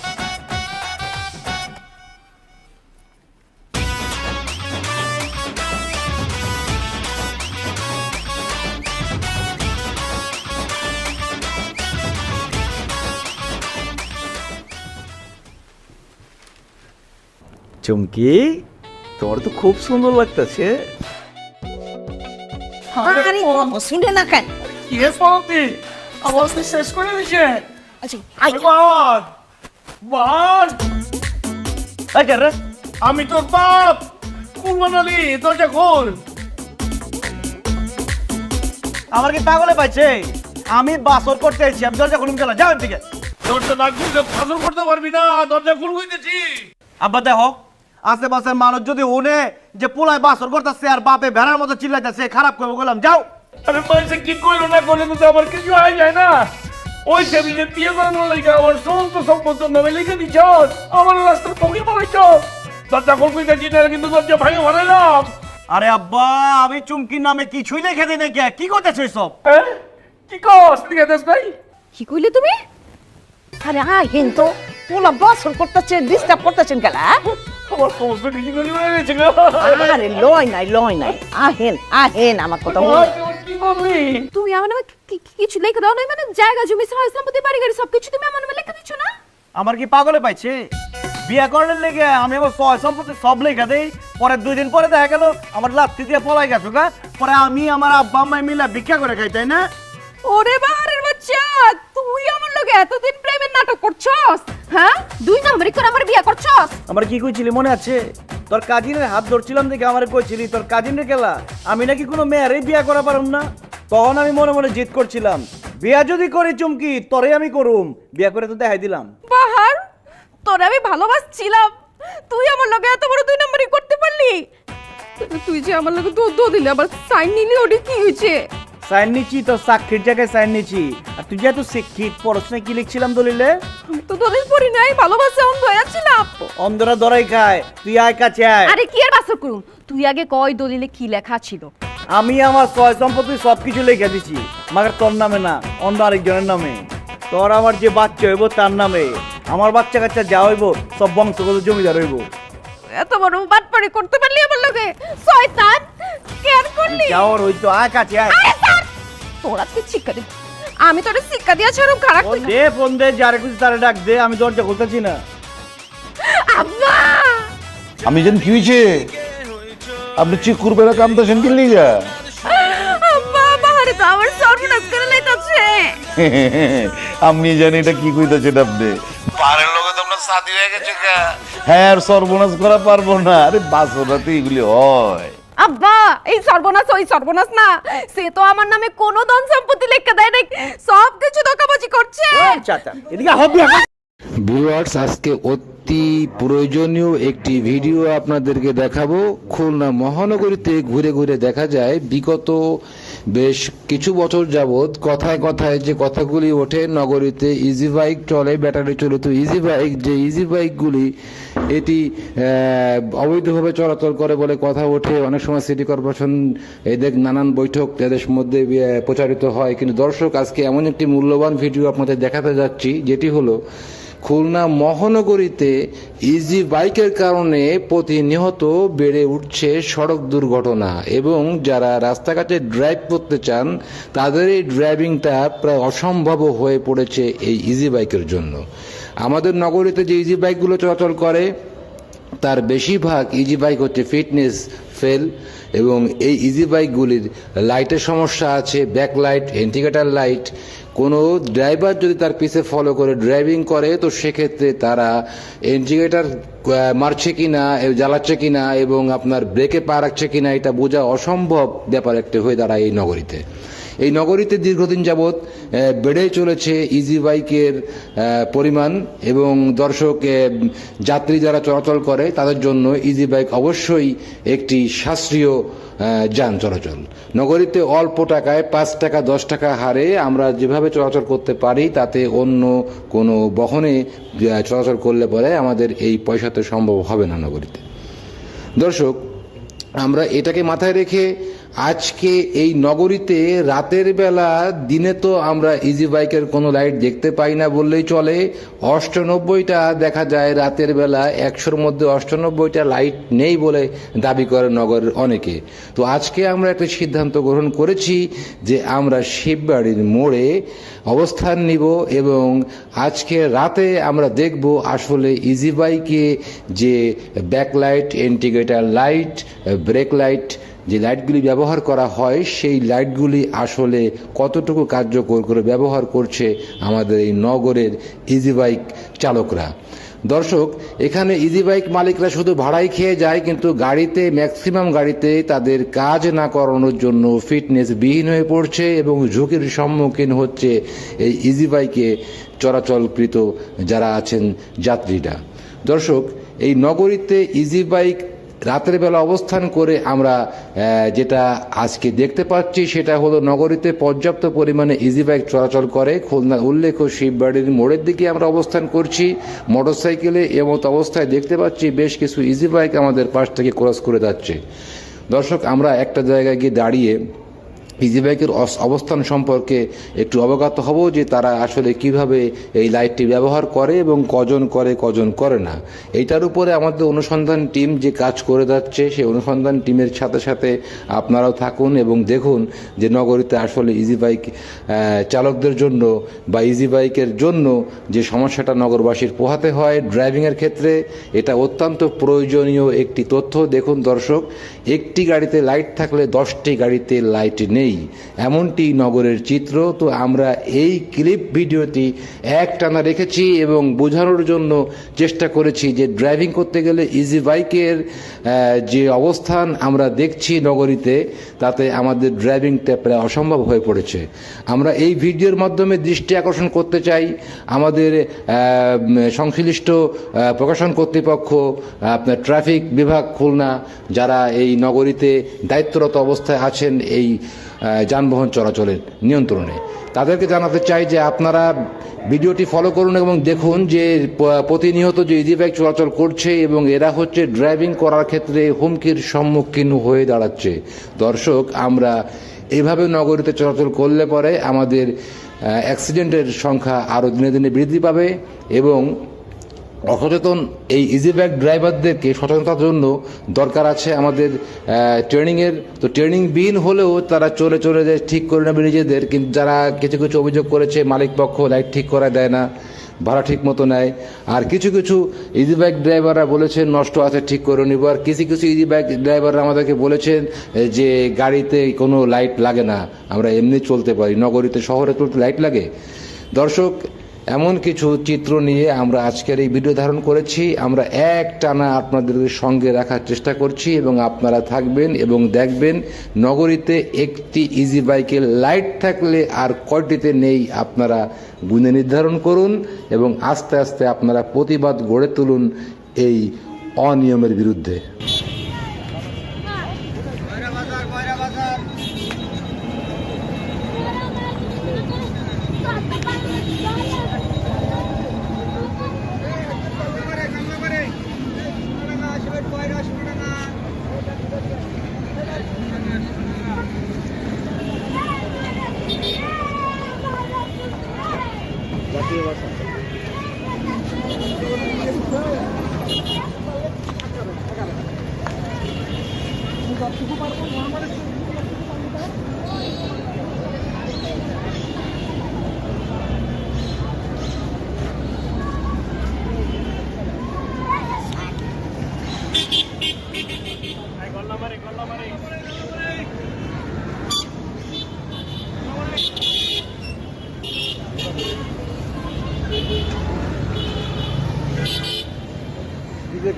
চুমকি, তোমার তো খুব সুন্দর লাগতেছে। আরে শুনে না কেন? শেষ করে দিছে। আচ্ছা আমি তোর বাপ কুরবান আলী, দরজা খোল। আমার কি পাগলে পাইছে? আমি বাসর করতে আইছি, আমি দরজা খুলুম কেন? যাও এদিকে। দরজা না খুললে বাসর করতে পারবি না, দরজা খুল কইতেছি। আব্বা দেখো, আশেপাশের মানুষ যদি উনে যে পোলায় বাসর করতেছে আর বাপে ভেড়ার মতো চিল্লাইতেছে, খারাপ করবো বললাম যাও। আরে মানুষে কি করলো না করলে তো আমার কিছু হয় যায় না। ওই টেবিলে বিয়ে করানোর লেগে আমার সমস্ত সম্পত্তি নামে লিখে দিচ্ছ, আমার রাস্তার পক্ষে বানাইছ। দরজা খোল কইতেছি না, কিন্তু দরজা ভাঙে বানাইলাম। আরে আব্বা, আমি চুমকির নামে কিছুই লিখে দিই নাকি? কি করতেছো সব? হ্যাঁ কি কস লিখে দেস নাই? কি কইলে তুমি? আরে কিন্তু পোলা বছর করতেছে, ডিস্টার্ব করতেছেন কেলা? আমার সমস্ত কিছু করে রয়েছে গো। আরে লয় নাই আহেন আমার কথা বল। কি করবি? তুমি আমার নামে কিছু লিখে দাও নাই, মানে জায়গা জমি সহায় সম্পত্তি বাড়ি গাড়ি সবকিছু তুমি আমার নামে লিখে দিচ্ছ না? আমার কি পাগলে পাইছে? বিয়া করার লেগে আমি আমার সয় সম্পত্তি সব লেখা দেই, পরে 2 দিন পরে দেখা গেল আমার লাত্তি দিয়ে পলাই গেছো গা। পরে আমি আমার আব্বা আম্মাই মিলে ভিক্ষা করে খাই, তাই না? ওরে বাহারের বাচ্চা, তুই আমার লগে এতদিন প্রেমের নাটক করছস? হ্যাঁ, 2 নম্বরই করে আমার বিয়ে করছস? আমার কি কইছিলি মনে আছে? তোর কাজিনের হাত ধরছিলাম দেখে আমার কইছিলি তোর কাজিনের কেলা আমি নাকি কোনো মেয়েরই বিয়া করা পারুম না। তখন আমি মনে মনে জিদ করছিলাম, বিয়া যদি করি চুমকি তোরে আমি করুম। বিয়া করে তো দেখাই দিলাম। বাহার, তোরে আমি ভালোবাসছিলাম, তুই আমার লগে এত বড় 2 নম্বরই করতে পারলি? তুই যে আমার লগে দো দিলি, আবার সাইন নিলি, ওটা কি হয়েছে? সাইন নিচ্ছি তো সাক্ষীর জায়গায় সাইন নিচ্ছি। আর তুই যেহেতু শিক্ষিত, পড়াশোনায় কি লিখছিলাম দলিলে? আমি তো দলিল পড়ি নাই, ভালোবাসা অন্ধ হয়ে ছিলাম। অন্ধরা ধরাই খায়, তুই আয় কাছে আয়। আরে কি আর বাসর করুম, তুই আগে কয় দলিলে কি লেখা ছিল? আমি আমার সয় সম্পত্তি সবকিছু লিখে দিছি, মাগার তোর নামে না, অন্য আরেকজনের নামে। তোর আমার যে বাচ্চা হইব তার নামে, আমার বাচ্চা কাচ্চা যা হইব সব বংশগত জমিদার হইব। এত বড় বাটপাড়ি করতে পারলি আমার লগে? শয়তান, কেন করলি? যাওয়ার হইতো, আয় কাছে আয়। তোরা তুই শিক্ষা দে, আমি তোরে শিক্ষা দিয়া ছাড়ম খারাপ ও দে ফোন দে, যারে খুশি তারে ডাক দে, আমি দরজা খুলতেছি না। আব্বা আমি যেন কি হয়েছে? আপনি চিকুর বেলা কামতেছেন কি লিগা? আব্বা, বাহারে তো আমার সর্বনাশ করে লাইতাছে। আমি জানি এটা কি কইতাছেন আপনি। পারের লগে তো আপনার শাদি হয়ে গেছে কা? হ্যাঁ, আর সর্বনাশ করা পারবো না। আরে বাসরাতে এগুলি হয়। আব্বা, এই সর্বনাশ ওই সর্বনাশ না, সে তো আমার নামে কোনো ধন সম্পত্তি লিখে দেয় নাই, সব কিছু ধোঁকাবাজি করছে। চাচা এদিকে হবে। ভিউয়ার্স, আজকে অতি প্রয়োজনীয় একটি ভিডিও আপনাদেরকে দেখাবো। খুলনা মহানগরীতে ঘুরে ঘুরে দেখা যায় বিগত বেশ কিছু বছর যাবৎ কথায় কথায় যে কথাগুলি ওঠে, নগরীতে ইজি বাইক চলে, ব্যাটারি চালিত ইজি বাইক, যে ইজি বাইকগুলি এটি অবৈধভাবে চলাচল করে বলে কথা ওঠে। অনেক সময় সিটি কর্পোরেশন এদের নানান বৈঠক যাদের মধ্যে প্রচারিত হয়। কিন্তু দর্শক, আজকে এমন একটি মূল্যবান ভিডিও আপনাদের দেখাতে যাচ্ছি, যেটি হলো খুলনা মহানগরীতে ইজি বাইকের কারণে প্রতিনিয়ত বেড়ে উঠছে সড়ক দুর্ঘটনা, এবং যারা রাস্তাঘাটে ড্রাইভ করতে চান তাদের এই ড্রাইভিংটা প্রায় অসম্ভব হয়ে পড়েছে এই ইজি বাইকের জন্য। আমাদের নগরীতে যে ইজি বাইকগুলো চলাচল করে তার বেশিরভাগ ইজি বাইক হচ্ছে ফিটনেস ফেল, এবং এই ইজি বাইকগুলির লাইটের সমস্যা আছে, ব্যাক লাইট, ইন্ডিকেটর লাইট, কোনো ড্রাইভার যদি তার পিছে ফলো করে ড্রাইভিং করে তো সেক্ষেত্রে তারা ইন্ডিকেটার মারছে কিনা জ্বালাচ্ছে কিনা এবং আপনার ব্রেকে পা রাখছে কিনা এটা বোঝা অসম্ভব ব্যাপার একটা হয়ে দাঁড়ায় এই নগরীতে। এই নগরীতে দীর্ঘদিন যাবৎ বেড়েই চলেছে ইজি বাইকের পরিমাণ এবং দর্শক যাত্রী যারা চলাচল করে তাদের জন্য ইজি বাইক অবশ্যই একটি সাশ্রয়ী যান চলাচল। নগরীতে অল্প টাকায় 5 টাকা 10 টাকা হারে আমরা যেভাবে চলাচল করতে পারি তাতে অন্য কোনো বহনে চলাচল করলে পরে আমাদের এই পয়সাতে সম্ভব হবে না নগরীতে। দর্শক, আমরা এটাকে মাথায় রেখে আজকে এই নগরীতে রাতের বেলা, দিনে তো আমরা ইজি বাইকের কোনো লাইট দেখতে পাই না বললেই চলে। 98টা দেখা যায় রাতের বেলা, 100-র মধ্যে 98টা লাইট নেই বলে দাবি করে নগরের অনেকে। তো আজকে আমরা একটা সিদ্ধান্ত গ্রহণ করেছি যে আমরা শিববাড়ির মোড়ে অবস্থান নিব এবং আজকে রাতে আমরা দেখব আসলে ইজি বাইকে যে backlight, indicator light, break light যে লাইটগুলি ব্যবহার করা হয় সেই লাইটগুলি আসলে কতটুকু কার্যকর করে ব্যবহার করছে আমাদের এই নগরের ইজি বাইক চালকরা। দর্শক, এখানে ইজি বাইক মালিকরা শুধু ভাড়াই খেয়ে যায়, কিন্তু গাড়িতে ম্যাক্সিমাম গাড়িতে তাদের কাজ না করানোর জন্য ফিটনেস বিহীন হয়ে পড়ছে এবং ঝুঁকির সম্মুখীন হচ্ছে এই ইজি বাইকে চলাচলকৃত যারা আছেন যাত্রীরা। দর্শক, এই নগরীতে ইজি বাইক রাতের বেলা অবস্থান করে আমরা যেটা আজকে দেখতে পাচ্ছি সেটা হলো নগরীতে পর্যাপ্ত পরিমাণে ইজি বাইক চলাচল করে। খুলনা উল্লেখ্য শিববাড়ির মোড়ের দিকে আমরা অবস্থান করছি মোটরসাইকেলে, এমত অবস্থায় দেখতে পাচ্ছি বেশ কিছু ইজি বাইক আমাদের পাশ থেকে ক্রস করে যাচ্ছে। দর্শক, আমরা একটা জায়গায় গিয়ে দাঁড়িয়ে ইজি বাইকের অবস্থান সম্পর্কে একটু অবগত হব যে তারা আসলে কিভাবে এই লাইটটি ব্যবহার করে এবং কজন করে না। এইটার উপরে আমাদের অনুসন্ধান টিম যে কাজ করে যাচ্ছে সেই অনুসন্ধান টিমের সাথে সাথে আপনারাও থাকুন এবং দেখুন যে নগরীতে আসলে ইজি বাইক চালকদের জন্য বা ইজি বাইকের জন্য যে সমস্যাটা নগরবাসীর পোহাতে হয় ড্রাইভিংয়ের ক্ষেত্রে, এটা অত্যন্ত প্রয়োজনীয় একটি তথ্য। দেখুন দর্শক, একটি গাড়িতে লাইট থাকলে 10টি গাড়িতে লাইট নেই, এমনটি নগরের চিত্র। তো আমরা এই ক্লিপ ভিডিওটি একটানা রেখেছি এবং বোঝানোর জন্য চেষ্টা করেছি যে ড্রাইভিং করতে গেলে ইজি বাইকের যে অবস্থান আমরা দেখছি নগরীতে, তাতে আমাদের ড্রাইভিংটা প্রায় অসম্ভব হয়ে পড়েছে। আমরা এই ভিডিওর মাধ্যমে দৃষ্টি আকর্ষণ করতে চাই আমাদের সংশ্লিষ্ট প্রশাসন কর্তৃপক্ষ, আপনার ট্রাফিক বিভাগ খুলনা, যারা এই নগরীতে দায়িত্বরত অবস্থায় আছেন এই যানবাহন চলাচলের নিয়ন্ত্রণে, তাদেরকে জানাতে চাই যে আপনারা ভিডিওটি ফলো করুন এবং দেখুন যে প্রতিনিয়ত যে ইজি বাইক চলাচল করছে এবং এরা হচ্ছে ড্রাইভিং করার ক্ষেত্রে হুমকির সম্মুখীন হয়ে দাঁড়াচ্ছে। দর্শক, আমরা এভাবে নগরীতে চলাচল করলে পরে আমাদের অ্যাক্সিডেন্টের সংখ্যা আরও দিনে দিনে বৃদ্ধি পাবে এবং অসচেতন এই ইজি বাইক ড্রাইভারদেরকে সচেতনতার জন্য দরকার আছে আমাদের ট্রেনিংয়ের। তো ট্রেনিং বিহীন হলেও তারা চলে যায়, ঠিক করে নেবে নিজেদের, কিন্তু যারা কিছু কিছু অভিযোগ করেছে মালিক পক্ষ লাইট ঠিক করা দেয় না, ভাড়া ঠিক মতো নেয়, আর কিছু কিছু ইজি বাইক ড্রাইভাররা বলেছেন নষ্ট আছে ঠিক করে নিব, আর কিছু কিছু ইজি বাইক ড্রাইভাররা আমাদেরকে বলেছেন যে গাড়িতে কোনো লাইট লাগে না, আমরা এমনি চলতে পারি, নগরীতে শহরে চলতে লাইট লাগে। দর্শক, এমন কিছু চিত্র নিয়ে আমরা আজকের এই ভিডিও ধারণ করেছি। আমরা একটানা আপনাদের সঙ্গে রাখার চেষ্টা করছি এবং আপনারা থাকবেন এবং দেখবেন নগরীতে একটি ইজি বাইকের লাইট থাকলে আর কয়টিতে নেই আপনারা গুণে নির্ধারণ করুন এবং আস্তে আস্তে আপনারা প্রতিবাদ গড়ে তুলুন এই অনিয়মের বিরুদ্ধে।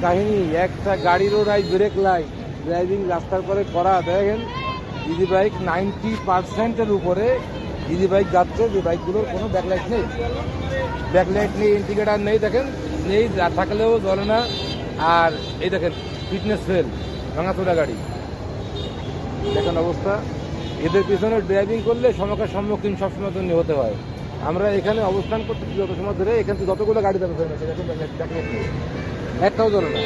কাহিনী, একটা গাড়িরও নাই ব্রেক লাইট, ড্রাইভিং রাস্তার পরে করা। দেখেন ইজি বাইক 90%-এর উপরে ইজি বাইক যাচ্ছে, যে বাইকগুলোর কোনো ব্যাকলাইট নেই, ব্যাকলাইট নেই, ইন্ডিকেটার নেই, দেখেন নেই, থাকলেও জ্বলে না। আর এই দেখেন ফিটনেস ফেল, ভাঙাচোরা গাড়ি, দেখেন অবস্থা। এদের পিছনে ড্রাইভিং করলে সমস্যার সম্মুখীন সবসময় জন্য হতে হয়। আমরা এখানে অবস্থান করতেছি যত সময় ধরে, এখান থেকে যতগুলো গাড়ি যাবে একটাও জ্বলে না।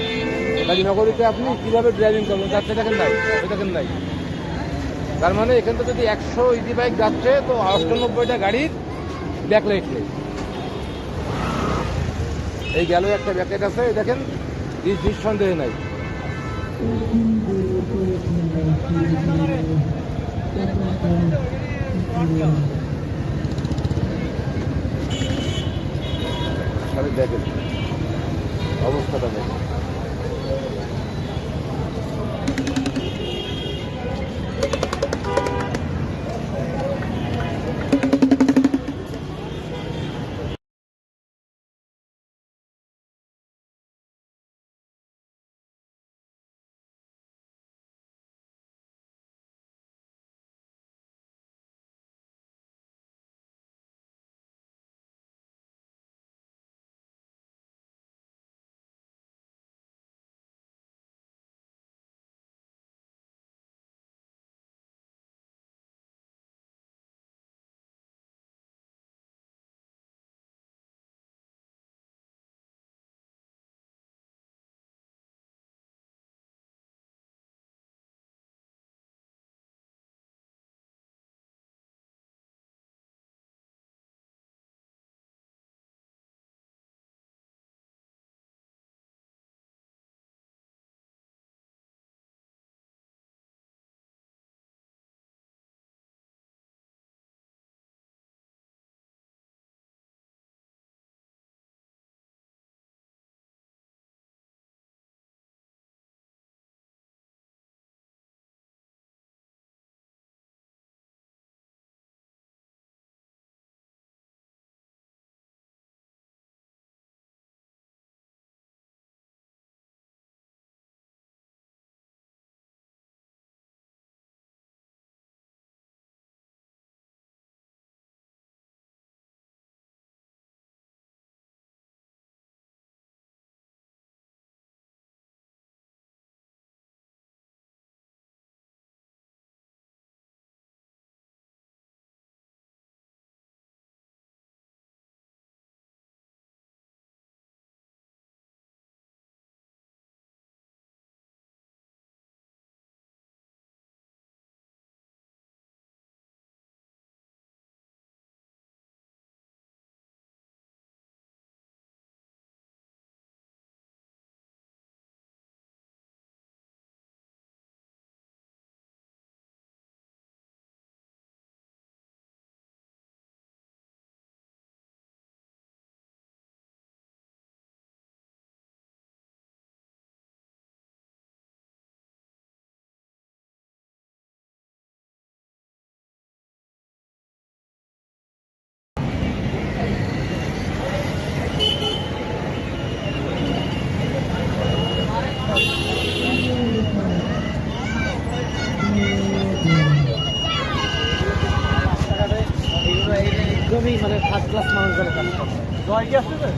গাজীনগরীতে আপনি কীভাবে ড্রাইভিং করবেন, যাচ্ছে দেখেন নাই, দেখেন নাই। তার মানে এখান থেকে যদি 100 ইজি বাইক যাচ্ছে, তো 98টা গাড়ির ব্যাকলাইট নেই। এই গেল একটা ব্যাকলাইট আছে, দেখেন নিঃসন্দেহ নাই। দেখেন অবস্থাটা দেখেন। একদমই মানে ফার্স্ট ক্লাস মানুষ যারা কাজ করে। জয় কি আসছে?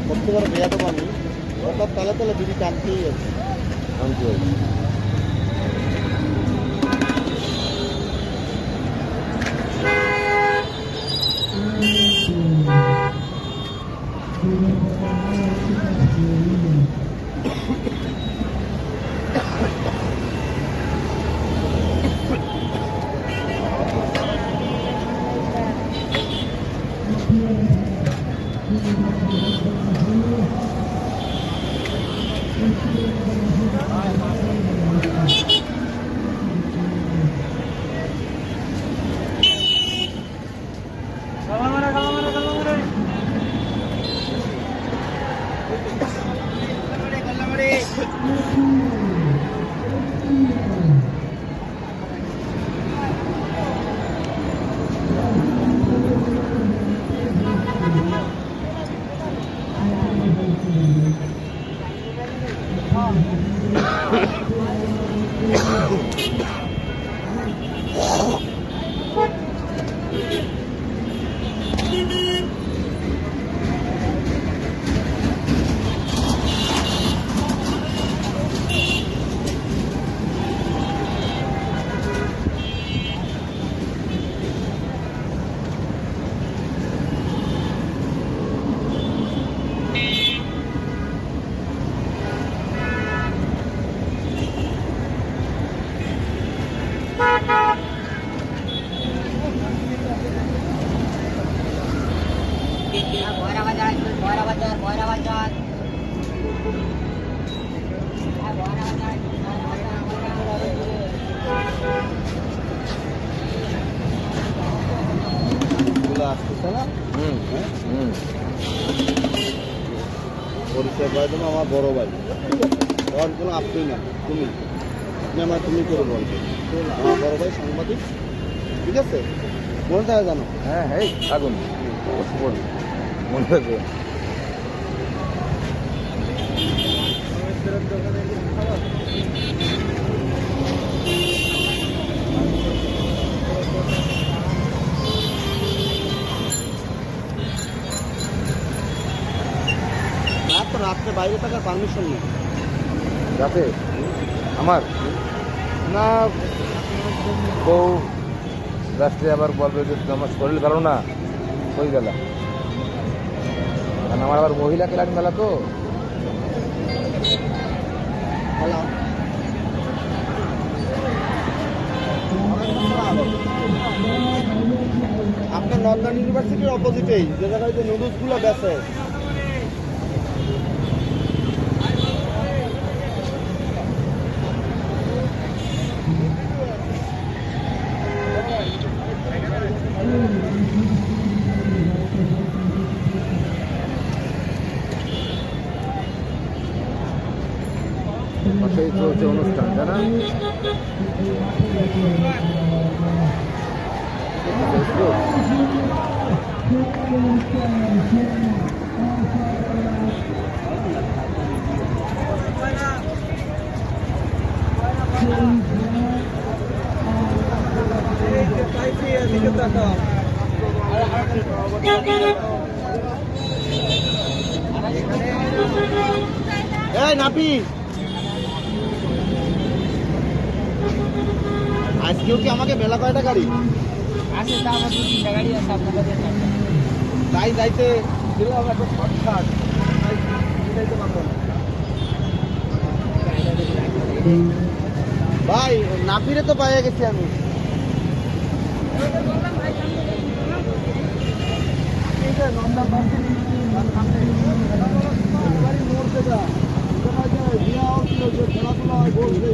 কত বড় বেয়াদব আমি, ওটা তলে তলে বিড়ি টানতেই আছে। পরিচয় করে দেবো আমার বড় ভাই, ওর কোনো আপনি না, তুমি আমার তুমি করে বলবে, আমার বড় ভাই সাংবাদিক, ঠিক আছে? মনে থাকে জানো? হ্যাঁ হ্যাঁ থাকুন, মনে থাকবে। রাত্রে বাইরে থাকার পারমিশন নেই। রাতে আমার না, বউ রাত্রে আবার বলবে যে আমার শরীর ভালো না, হয়ে গেল। কারণ আমার আবার মহিলা ক্লাস মেলা তো। আপনার নর্দার্ন ইউনিভার্সিটির অপোজিটেই যে জায়গায় যে নুডলসগুলো বেচে, পাশেই চলছে অনুষ্ঠান, তাই না? এই নাপি, আজকেও কি আমাকে মেলা কয়টা গাড়ি আছে? তা আমার 2-3টা গাড়ি আছে আপনার কাছে। তাই যাইতে দিল আমরা একটা শর্টকাট, যাইতে পারবো না ভাই। নাপিরে তো পাইয়া গেছি আমি। খেলাধুলা হয়, বলছে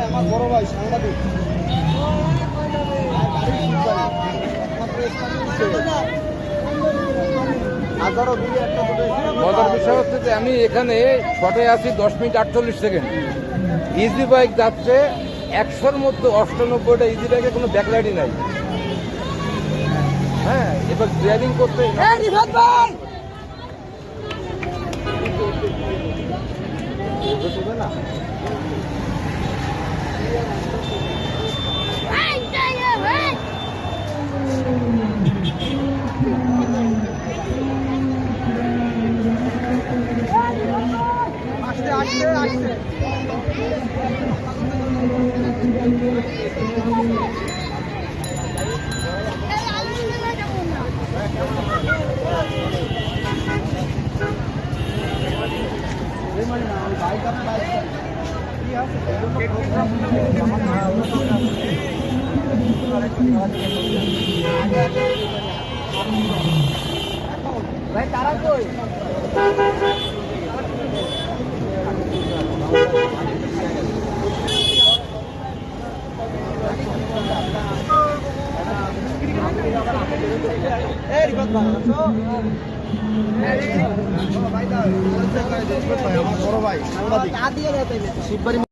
আমার বড় ভাই সাংবাদিক, মজার বিষয় হচ্ছে যে আমি এখানে শটে আছি 10 মিনিট 48 সেকেন্ড। ইজি বাইক যাচ্ছে 100-র মধ্যে 98টা ইজি বাইকে কোনো ব্যাকলাইটই নাই। হ্যাঁ, এবার ড্রাইভিং করতে না। ভাই তারা কই? এই রিপোর্ট বানাচ্ছো? আমার বড় ভাই সাংবাদিক